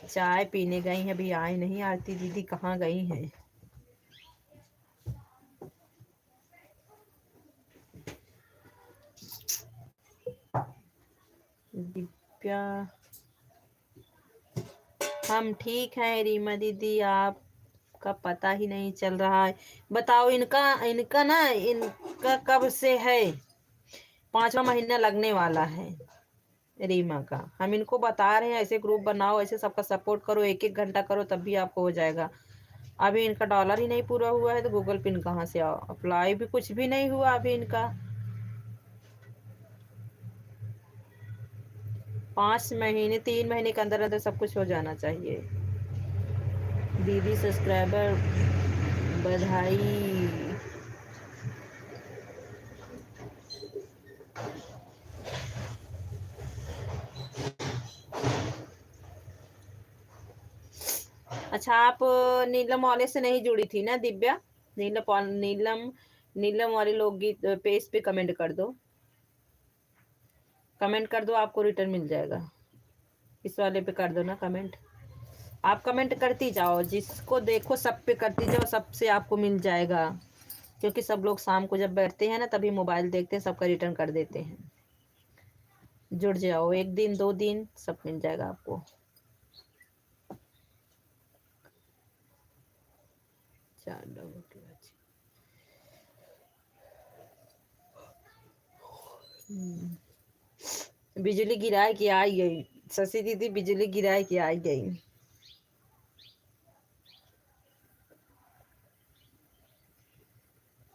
चाय पीने गई हैं, अभी आई नहीं। आरती दीदी कहाँ गई हैं? दिव्या, हम ठीक हैं। रीमा दीदी आपका पता ही नहीं चल रहा है, बताओ। इनका ना, इनका कब से है? 5वां महीना लगने वाला है रीमा का। हम इनको बता रहे हैं ऐसे ग्रुप बनाओ, ऐसे सबका सपोर्ट करो, 1-1 घंटा करो, तब भी आपको हो जाएगा। अभी इनका डॉलर ही नहीं पूरा हुआ है तो गूगल पिन कहाँ से आओ? अप्लाई भी कुछ भी नहीं हुआ अभी इनका। 5 महीने 3 महीने के अंदर अंदर सब कुछ हो जाना चाहिए। दीदी सब्सक्राइबर बधाई। अच्छा, आप नीलम वाले से नहीं जुड़ी थी ना दिव्या? नीलम वाले लोग गीत पेज पे कमेंट कर दो, कमेंट कर दो, आपको रिटर्न मिल जाएगा। इस वाले पे कर दो ना कमेंट। आप कमेंट करती जाओ, जिसको देखो सब पे करती जाओ, सबसे आपको मिल जाएगा। क्योंकि सब लोग शाम को जब बैठते हैं ना तभी मोबाइल देखते हैं, सबका रिटर्न कर देते हैं। जुड़ जाओ, 1 दिन 2 दिन सब मिल जाएगा आपको। चार लोगों की बात। बिजली गिराए कि आई गई, शशि दीदी बिजली गिराए कि आई गई।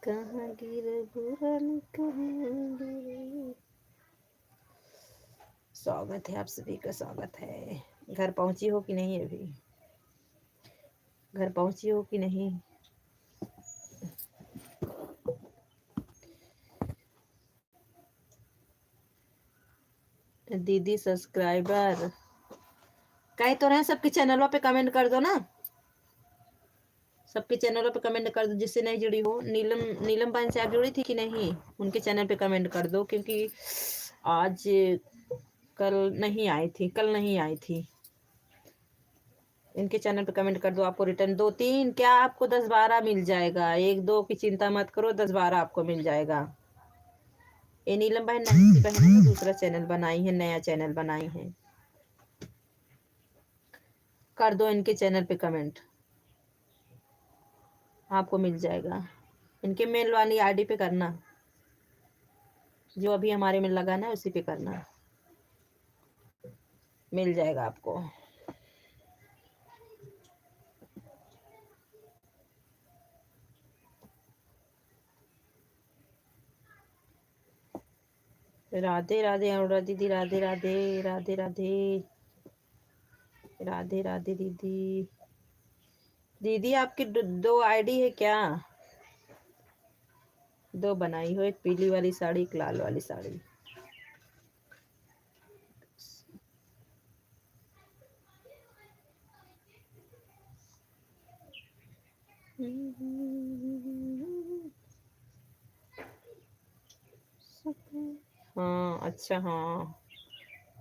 कहाँ गिरे बुरन कहाँ गिरे। स्वागत है आप सभी का, स्वागत है। घर पहुंची हो कि नहीं? अभी घर पहुंची हो कि नहीं? दीदी सब्सक्राइबर कहे तो रहे, सबके चैनलों पे कमेंट कर दो ना, सबके चैनलों पे कमेंट कर दो जिससे नहीं जुड़ी हो। नीलम बहन से आप जुड़ी थी कि नहीं? उनके चैनल पे कमेंट कर दो, क्योंकि आज कल नहीं आई थी, कल नहीं आई थी। इनके चैनल पे कमेंट कर दो, आपको रिटर्न 2-3 क्या आपको 10-12 मिल जाएगा। 1-2 की चिंता मत करो, 10-12 आपको मिल जाएगा। ये नीलम बहन नैन्सी बहन है, दूसरा चैनल बनाई है, नया चैनल बनाई है। कर दो इनके चैनल पे कमेंट, आपको मिल जाएगा। इनके मेल वाली आईडी पे करना, जो अभी हमारे में लगाना है उसी पे करना, मिल जाएगा आपको। राधे राधे अनुरा दीदी, राधे राधे, राधे राधे, राधे राधे दीदी। दीदी आपकी 2 आईडी है क्या? 2 बनाई हो, एक पीली वाली साड़ी, एक लाल वाली साड़ी। हाँ अच्छा, हाँ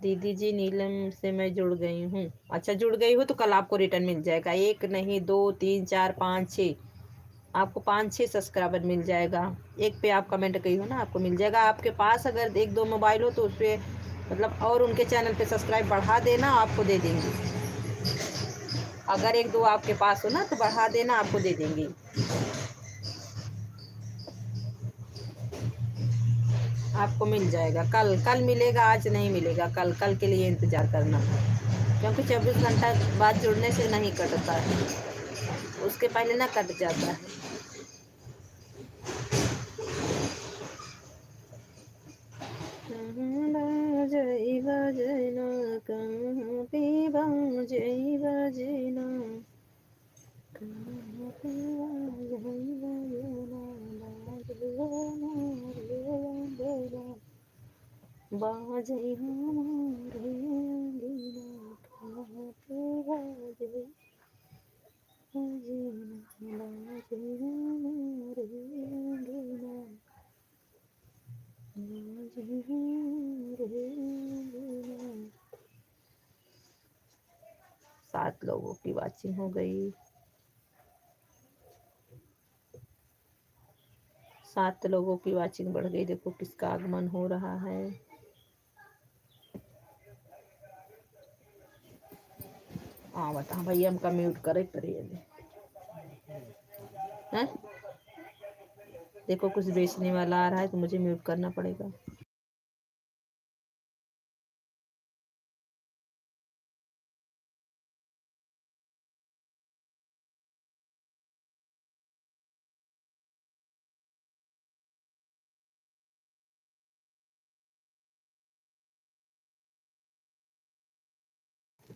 दीदी जी नीलम से मैं जुड़ गई हूँ। अच्छा जुड़ गई हो तो कल आपको रिटर्न मिल जाएगा। 1 नहीं 2 3 4 5 6, आपको 5-6 सब्सक्राइबर मिल जाएगा। एक पे आप कमेंट कही हो ना, आपको मिल जाएगा। आपके पास अगर 1-2 मोबाइल हो तो उस पर मतलब और उनके चैनल पे सब्सक्राइब बढ़ा देना, आपको दे देंगे। अगर 1-2 आपके पास हो ना तो बढ़ा देना, आपको दे देंगे। आपको मिल जाएगा, कल कल मिलेगा, आज नहीं मिलेगा। कल कल के लिए इंतज़ार करना, क्योंकि 24 घंटा बाद जुड़ने से नहीं कटता है, उसके पहले ना कट जाता है। जय बजना कहाँ पे जय बजना, कहाँ पे बाजे हमारे अंगना, कहाँ पे बाजे बजना, बाजे हमारे अंगना, बाजे हमारे अंगना। 7 लोगों की वाचिंग हो गई, 7 लोगों की वाचिंग बढ़ गई। देखो किसका आगमन हो रहा है। हाँ बता भैया, हमका म्यूट करे करिए हैं। देखो कुछ बेचने वाला आ रहा है तो मुझे म्यूट करना पड़ेगा।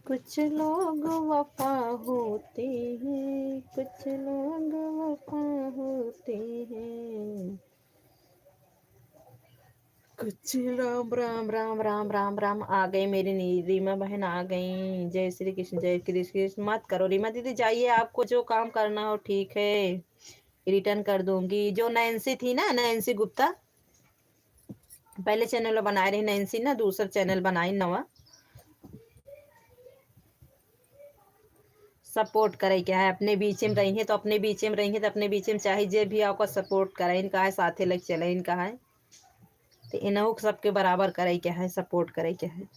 कुछ लोग वफा होते हैं, कुछ लोग वफा होते हैं, कुछ राम राम राम राम राम राम। आ गई मेरी रीमा बहन, आ गई। जय श्री कृष्ण, जय कृष्ण। मत करो रीमा दीदी, जाइए, आपको जो काम करना हो ठीक है, रिटर्न कर दूंगी। जो नैन्सी थी ना, नैन्सी गुप्ता, पहले चैनल बनाए रही नैन्सी ना, दूसरा चैनल बनाई नवा। सपोर्ट करे क्या है, अपने बीच में रही तो अपने बीच में रही तो अपने बीच में चाहे जे भी आपका सपोर्ट करे इनका है, साथे लग चले इनका है, तो इन्हों सबके बराबर करे क्या है, सपोर्ट करे क्या है,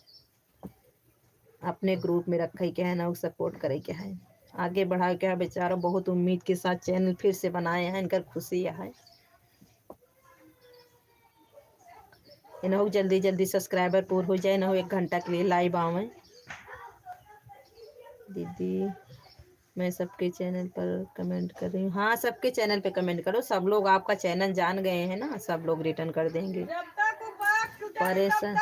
अपने ग्रुप में रखे क्या है ना, सपोर्ट करे क्या है, आगे बढ़ा क्या है। बेचारा बहुत उम्मीद के साथ चैनल फिर से बनाए हैं, इनका खुशी है। इन्हों जल्दी जल्दी सब्सक्राइबर पूर्ण हो जाए, इन्हों 1 घंटा के लिए लाइव आवे। दीदी मैं सबके चैनल पर कमेंट कर रही हूँ। हाँ, सबके चैनल पे कमेंट करो, सब लोग आपका चैनल जान गए हैं ना, सब लोग रिटर्न कर देंगे। परेशान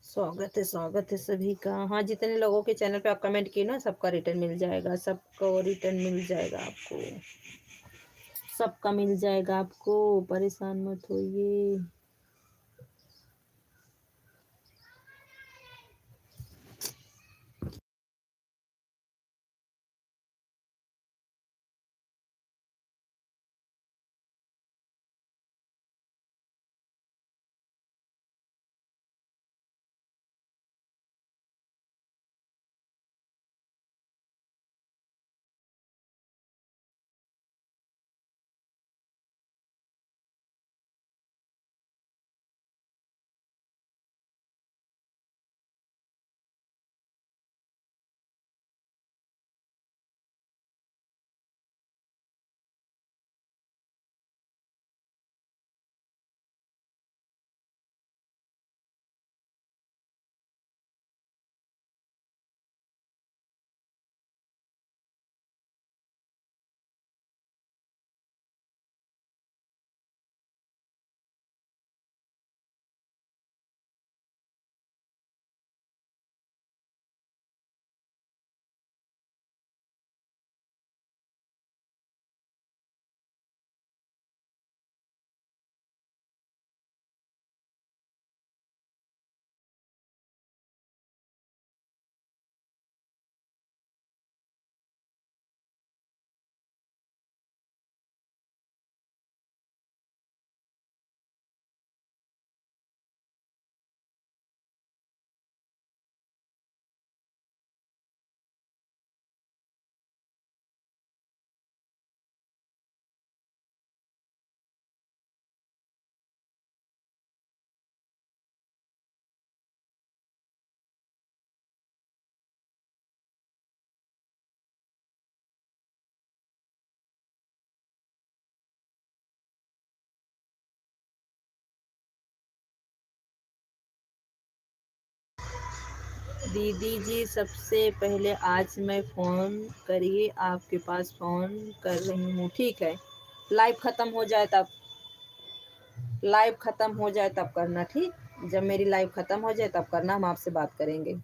स्वागत है सभी का। हाँ, जितने लोगों के चैनल पे आप कमेंट किए ना, सबका रिटर्न मिल जाएगा, सबको रिटर्न मिल जाएगा, आपको सबका मिल जाएगा, आपको परेशान मत होइए। दीदी जी, सबसे पहले आज मैं फ़ोन करिए, आपके पास फ़ोन कर रही हूँ। ठीक है, लाइव ख़त्म हो जाए तब, लाइव ख़त्म हो जाए तब करना। ठीक, जब मेरी लाइव ख़त्म हो जाए तब करना, हम आपसे बात करेंगे।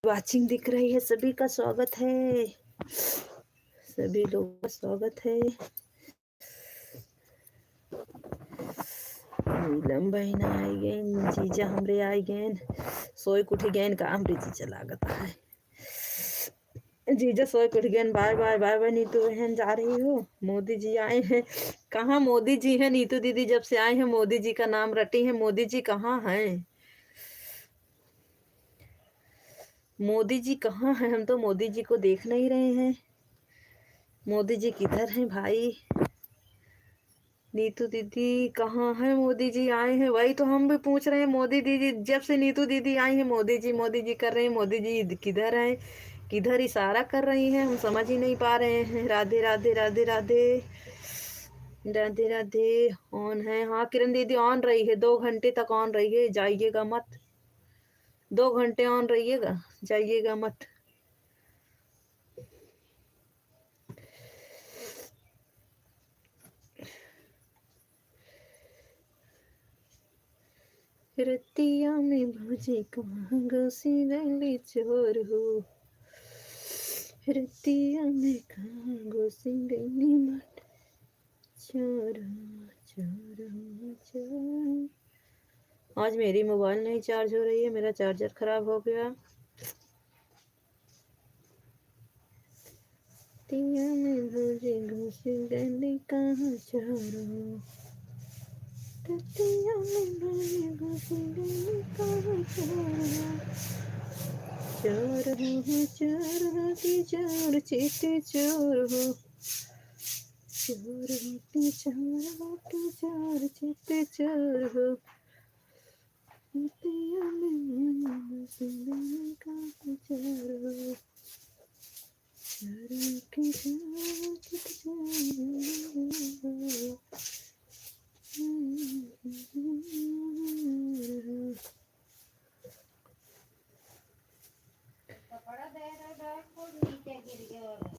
वाचिंग दिख रही है, सभी का स्वागत है, सभी लोगों का स्वागत है। नीलम बहन आई गए, जीजा हमरे आई गए, सोई कुठी गए का हमरे जीजा लागत है। जीजा सोई कुठ गए। Bye bye bye bye. Neetu बहन जा रही हो? मोदी जी आए हैं। कहाँ मोदी जी है? नीतू दीदी जब से आए हैं मोदी जी का नाम रटी है। मोदी जी कहाँ हैं? मोदी जी कहाँ हैं? हम तो मोदी जी को देख नहीं रहे हैं। मोदी जी किधर हैं भाई? नीतू दीदी कहाँ है? मोदी जी आए हैं, वही तो हम भी पूछ रहे हैं। मोदी दीदी जब से नीतू दीदी आई है मोदी जी कर रहे हैं। मोदी जी किधर हैं? किधर इशारा कर रही हैं? हम समझ ही नहीं पा रहे हैं। राधे राधे राधे राधे राधे राधे। ऑन है? हाँ किरण दीदी ऑन रही है, 2 घंटे तक ऑन रही है, जाइएगा मत। 2 घंटे ऑन रहिएगा, जाइएगा मत। रतिया में भौजी कहाँ घुसी गली चोर हो। रतिया में कहाँ घुसी गली मट चोर हो, चोर हो, चोर। आज मेरी मोबाइल नहीं चार्ज हो रही है, मेरा चार्जर खराब हो गया। रतिया में भौजी घुसी गली कहाँ चोर हो। रतिया में भौजी घुसी गली कहाँ चोर हो। चोर हो कि चोर चीते चोर हो। चोर हो कि चोर चीते चोर हो। रतिया में घुसी गली कहाँ चोर हो। चोर हो कि चोर चीते चोर हो। कपड़ा दे रहा है को नीचे गिर गया।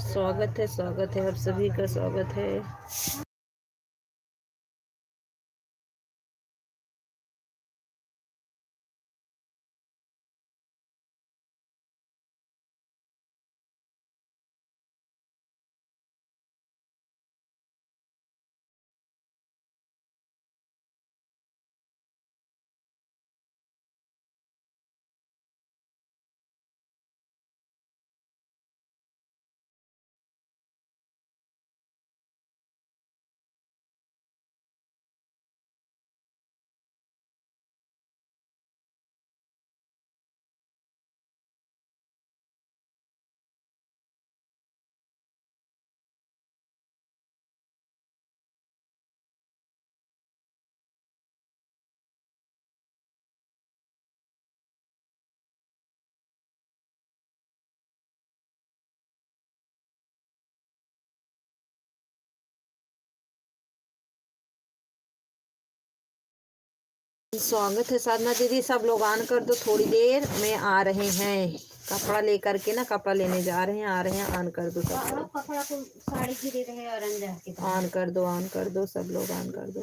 स्वागत है, आप सभी का स्वागत है। स्वागत है साधना दीदी, सब लोग ऑन कर दो, थोड़ी देर में आ रहे हैं। कपड़ा लेकर के ना, कपड़ा लेने जा रहे हैं, आ रहे हैं, ऑन कर दो सब लोग। कपड़ा को साड़ी गिरे रहे और अंदर के ऑन कर दो सब लोग, ऑन कर दो।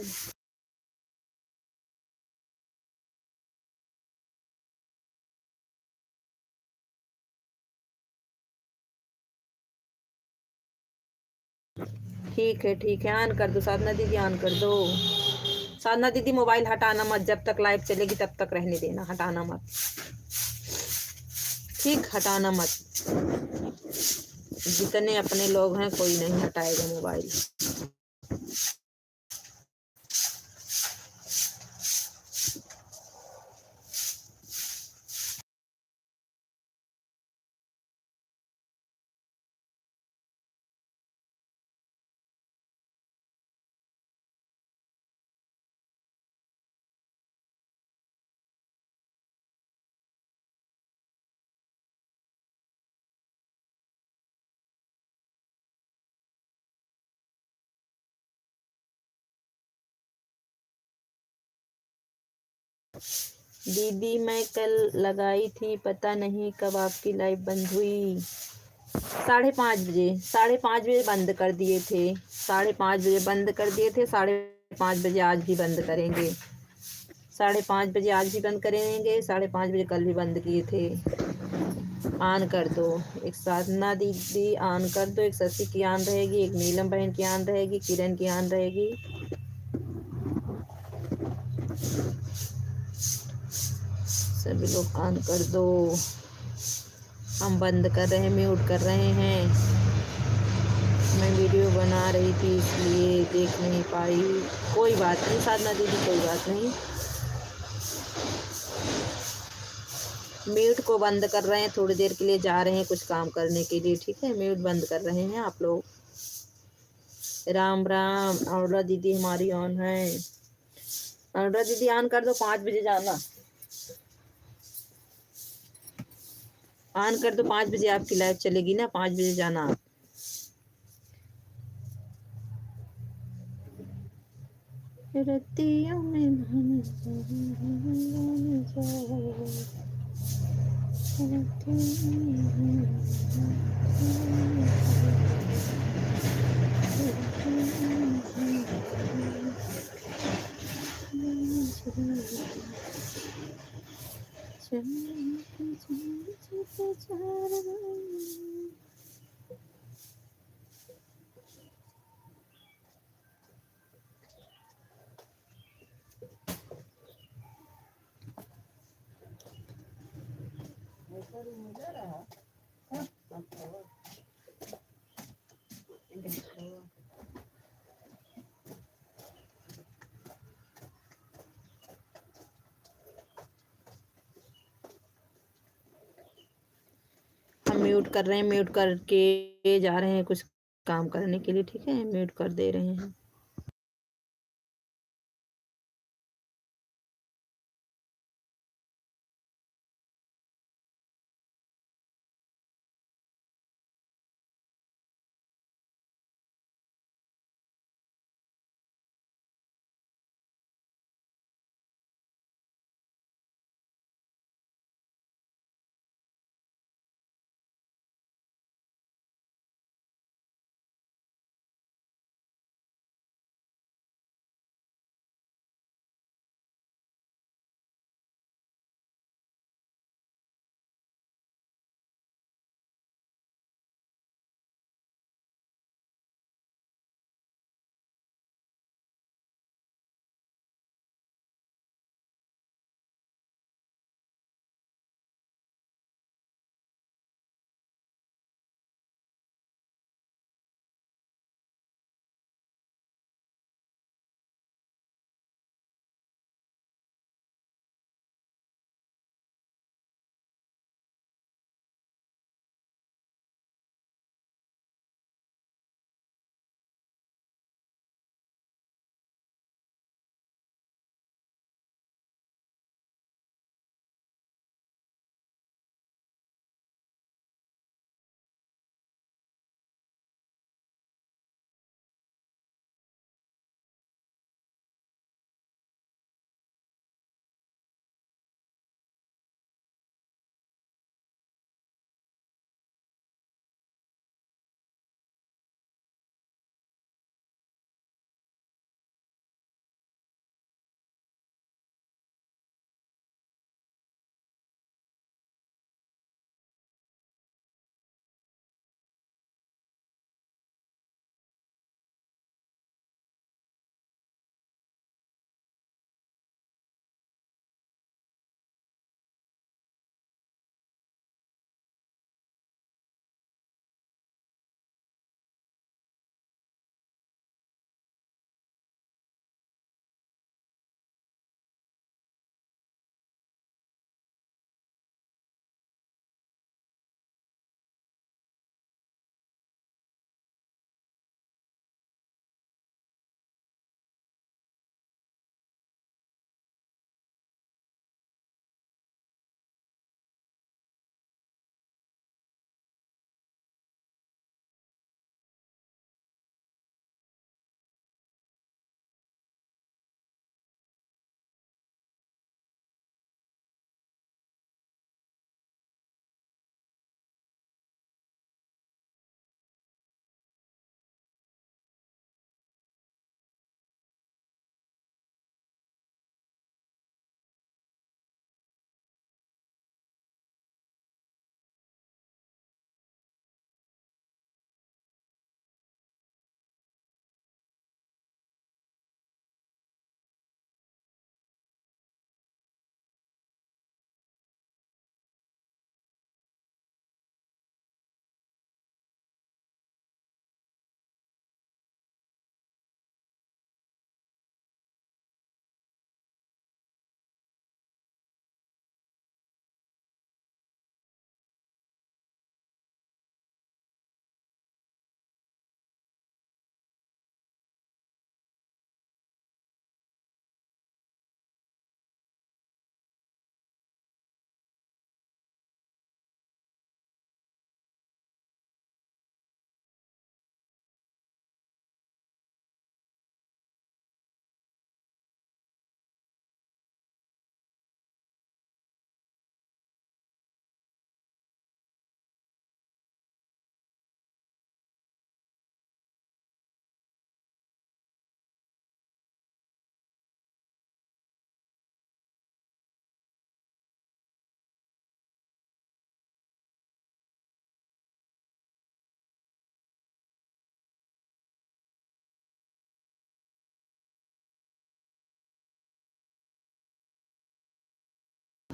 ठीक है, ऑन कर दो साधना दीदी, ऑन कर दो। साधना दीदी मोबाइल हटाना मत, जब तक लाइव चलेगी तब तक रहने देना, हटाना मत, ठीक, हटाना मत। जितने अपने लोग हैं कोई नहीं हटाएगा मोबाइल। दीदी मैं कल लगाई थी, पता नहीं कब आपकी लाइव बंद हुई। 5:30 बजे, 5:30 बजे बंद कर दिए थे। 5:30 बजे बंद कर दिए थे। 5:30 बजे आज भी बंद करेंगे। 5:30 बजे आज भी बंद करेंगे। 5:30 बजे कल भी बंद किए थे। ऑन कर दो। एक साधना दीदी ऑन कर दो। एक शशि की ऑन रहेगी, एक नीलम बहन की ऑन रहेगी, किरण की ऑन रहेगी। सभी लोग ऑन कर दो। हम बंद कर रहे हैं, म्यूट कर रहे हैं। मैं वीडियो बना रही थी इसलिए देख नहीं पाई। कोई बात नहीं साधना दीदी, कोई बात नहीं। म्यूट को बंद कर रहे हैं, थोड़ी देर के लिए जा रहे हैं कुछ काम करने के लिए, ठीक है। म्यूट बंद कर रहे हैं आप लोग। राम राम। अनुरा दीदी हमारी ऑन है। अनुरा दीदी ऑन कर दो, 5 बजे जाना। ऑन कर दो, 5 बजे आपकी लाइव चलेगी ना, 5 बजे जाना आप। रतियों में हम म्यूट कर रहे हैं, म्यूट करके जा रहे हैं कुछ काम करने के लिए, ठीक है। म्यूट कर दे रहे हैं।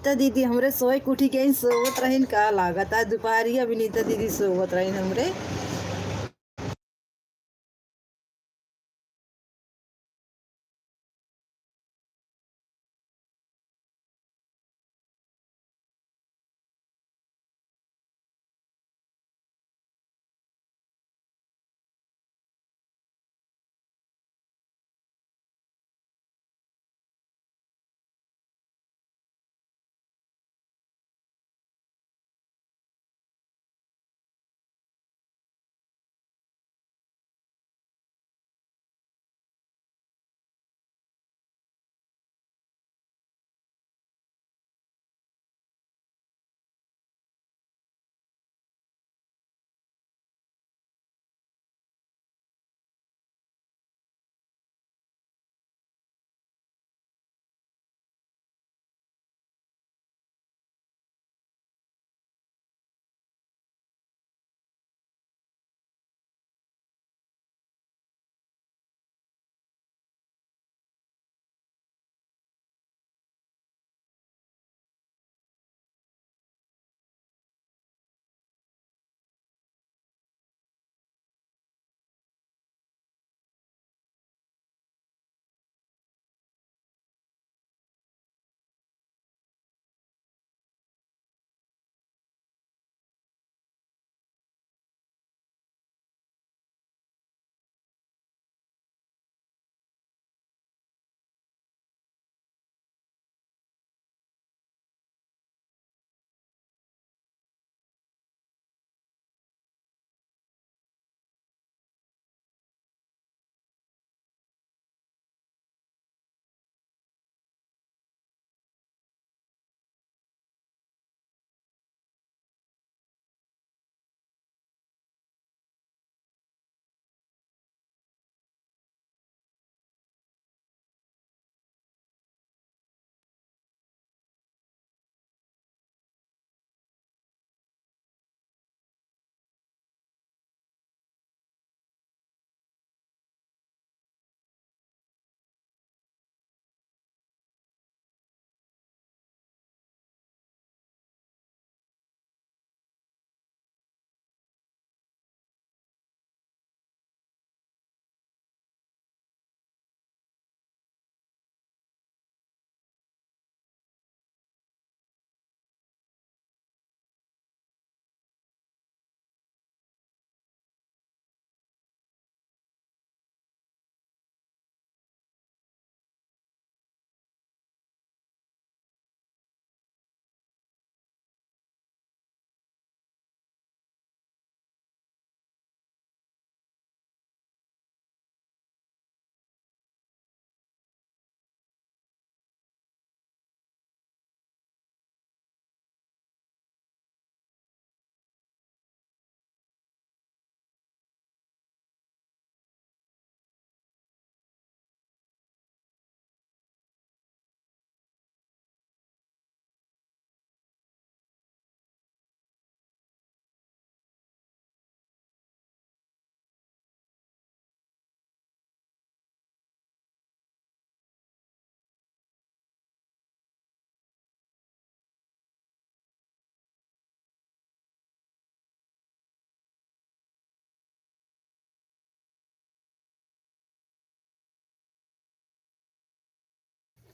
विनीता दीदी हमरे सोए कुठी के सोवत रहीन का लागत है दोपहरिया विनीता दीदी सोवत रहीन हमरे।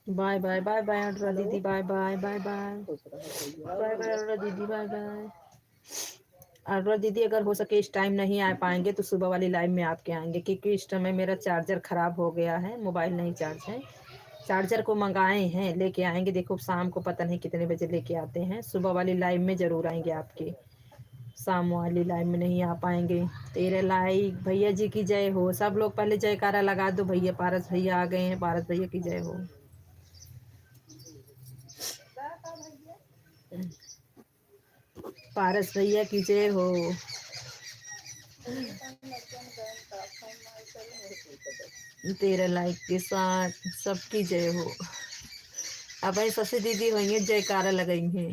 Bye bye bye bye Anura दीदी bye bye bye bye bye bye Anura दीदी बाय बाय। अनुरा दीदी अगर हो सके इस टाइम नहीं आ पाएंगे तो सुबह वाली लाइव में आपके आएंगे क्योंकि इस टाइम मेरा चार्जर खराब हो गया है मोबाइल नहीं चार्ज है। चार्जर को मंगाए हैं लेके आएंगे देखो शाम को पता नहीं कितने बजे लेके आते हैं। सुबह वाली लाइव में जरूर आएंगे आपके शाम वाली लाइव में नहीं आ पाएंगे। तेरे लाइक भैया जी की जय हो। सब लोग पहले जयकारा लगा दो भैया पारस भैया आ गए हैं। पारस भैया की जय हो। पारस भैया की जय हो। तेरे लाइक के साथ सबकी जय हो। अब शशि दीदी होंगे जयकारा लगाएंगे।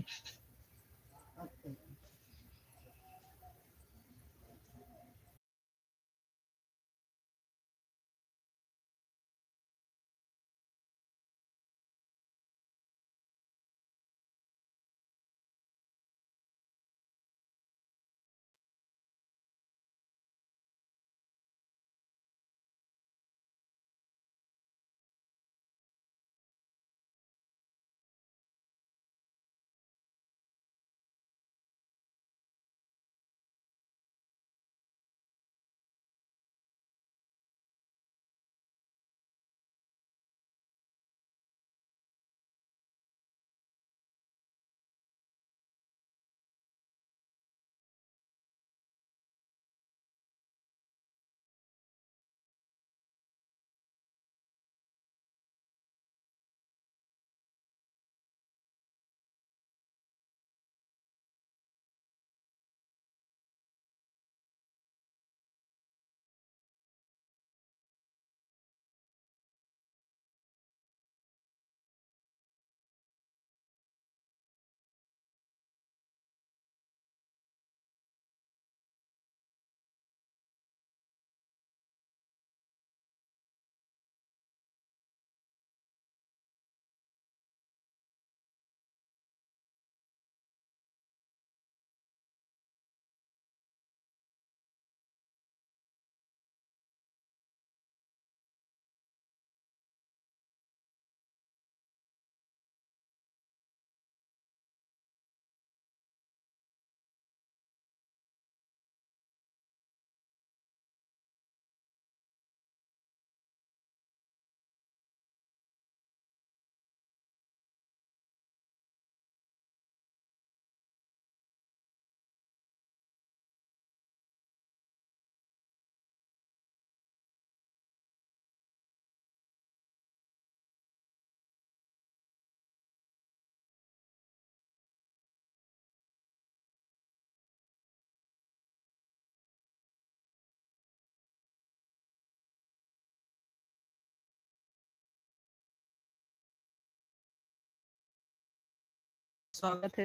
स्वागत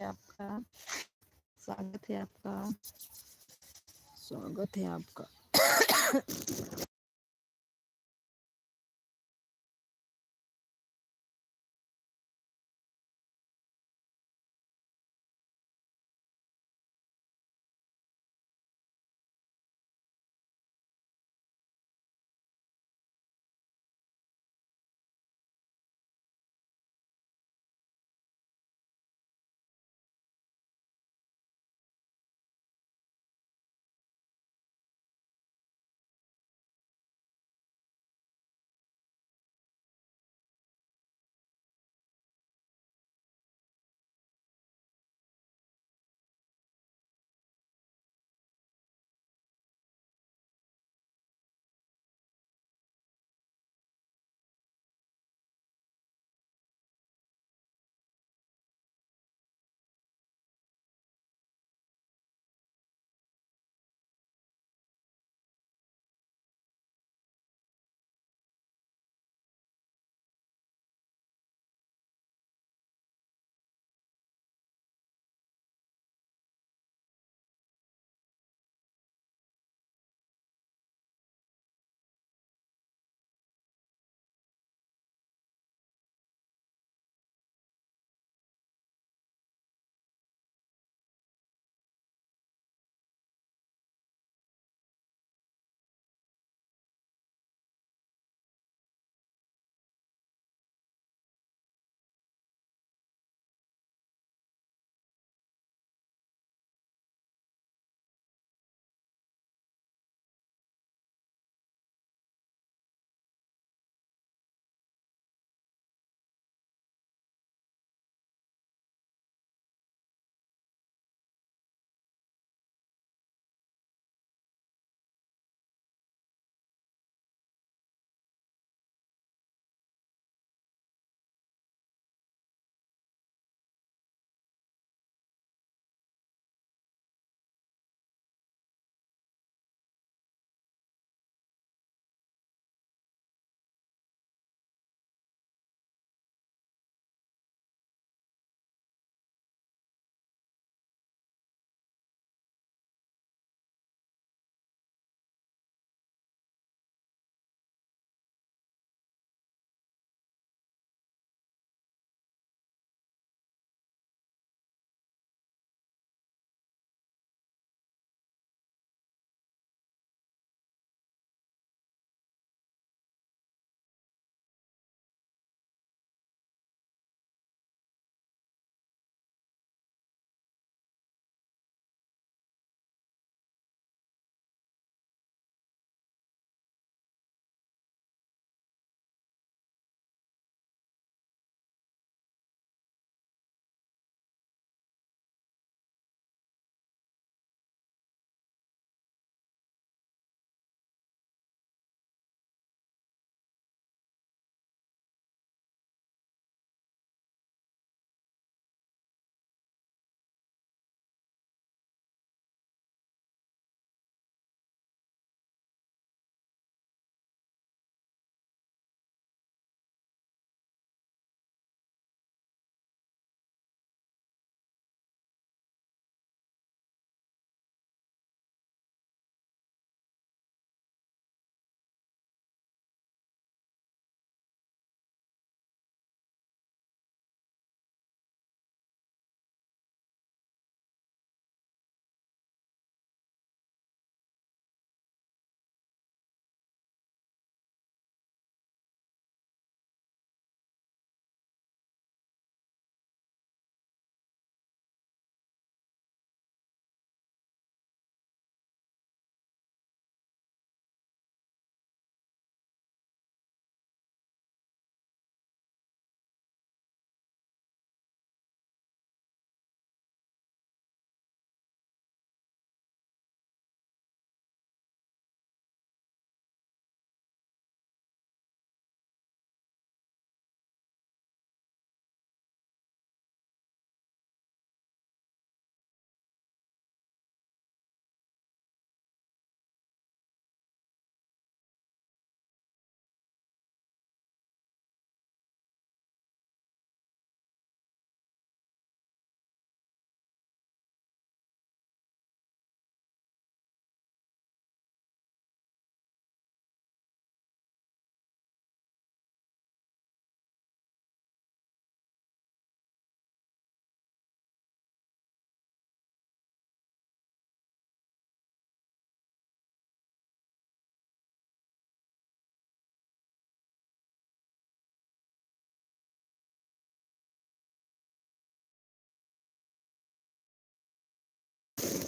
है आपका, स्वागत है आपका, स्वागत है आपका।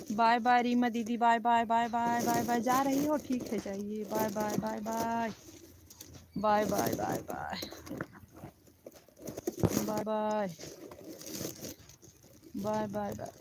बाय बाय रीमा दीदी, bye bye bye bye bye bye. जा रही हो, ठीक है जाइए, bye bye bye bye bye bye bye bye bye bye bye bye bye.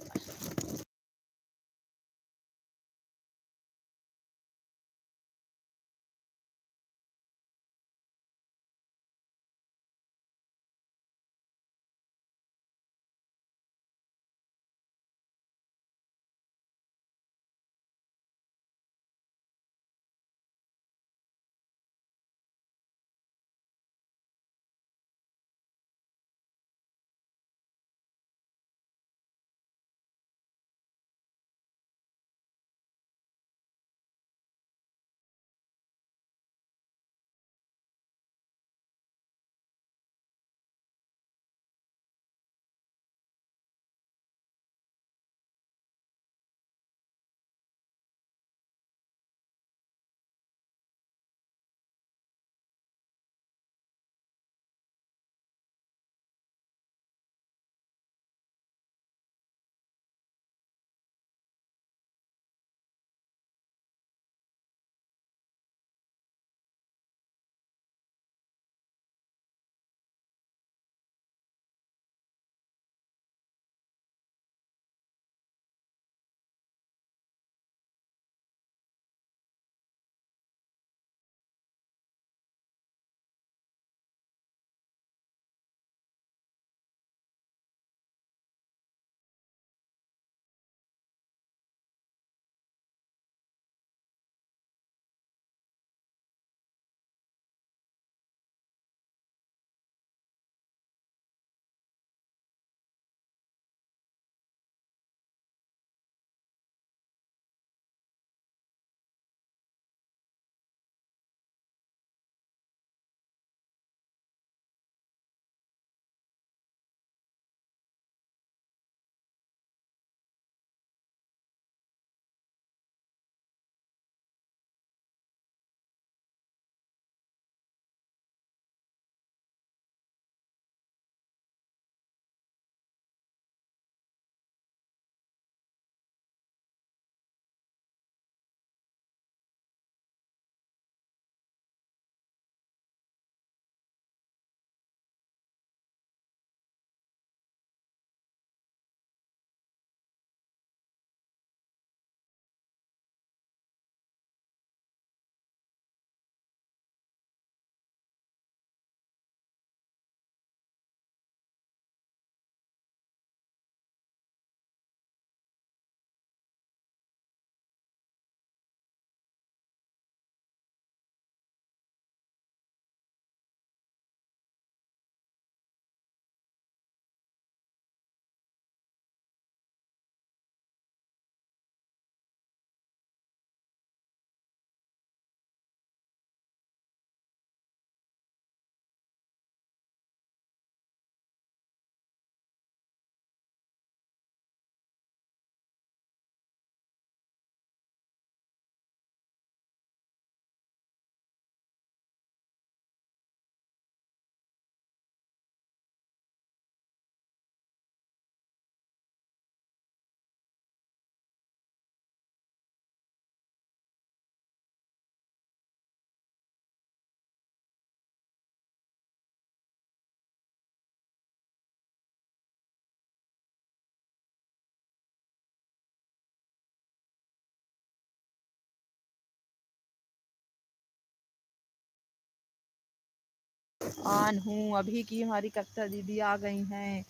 On हूँ, अभी की हमारी कविता दीदी आ गई हैं।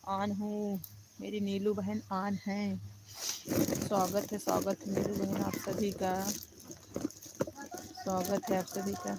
ऑन हूँ, मेरी नीलू बहन ऑन है। स्वागत है नीलू बहन आप सभी का, स्वागत है आप सभी का।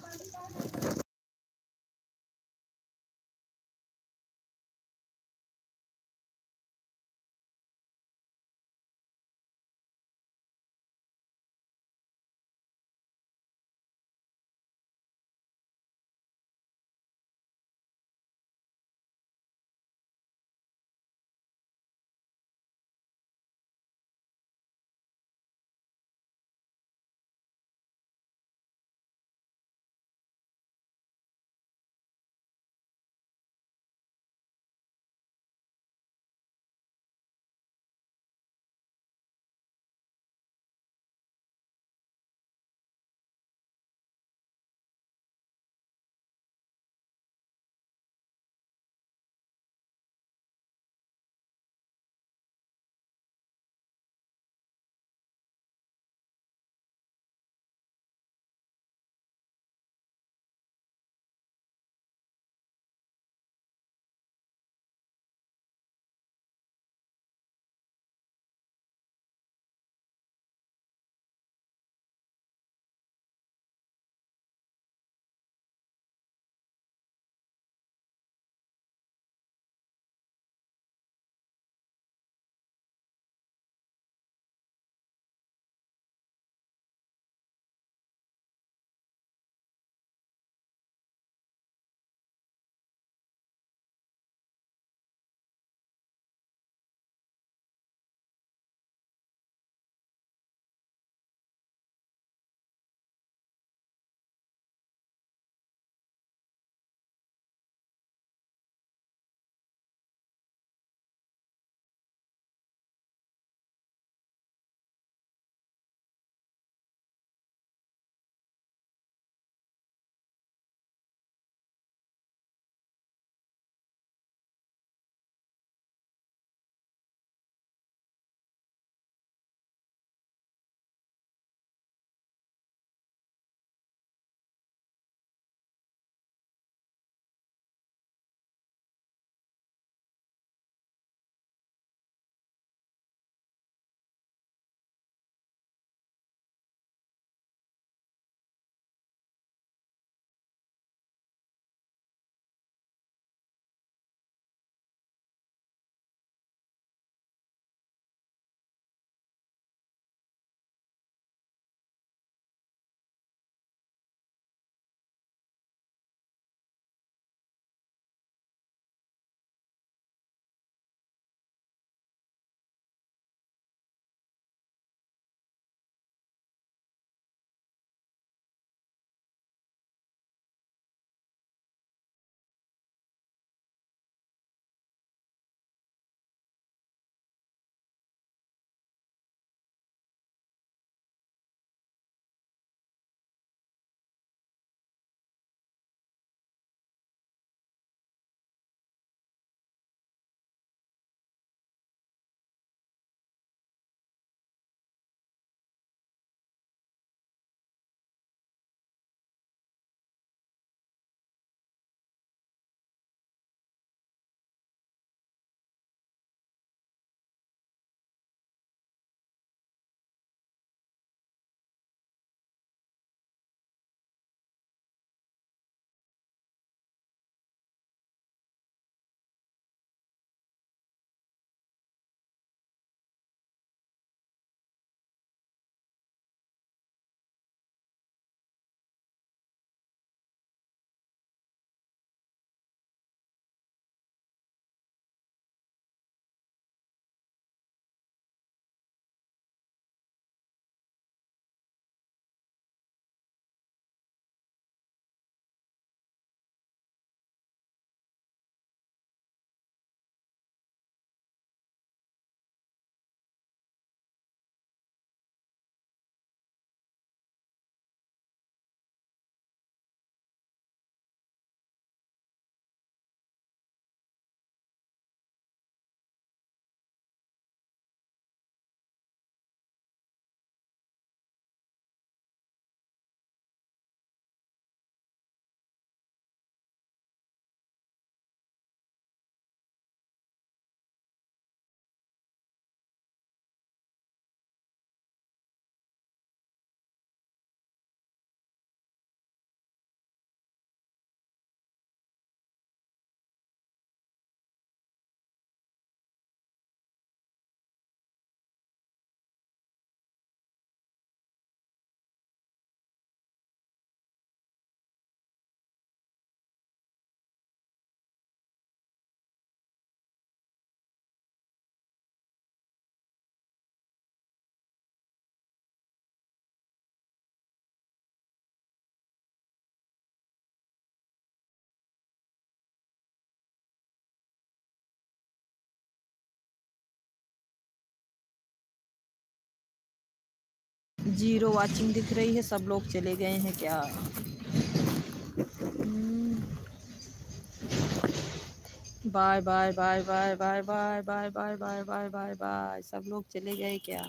0 वाचिंग दिख रही है, सब लोग चले गए हैं क्या? Bye bye bye bye bye bye bye bye bye bye bye bye, सब लोग चले गए क्या?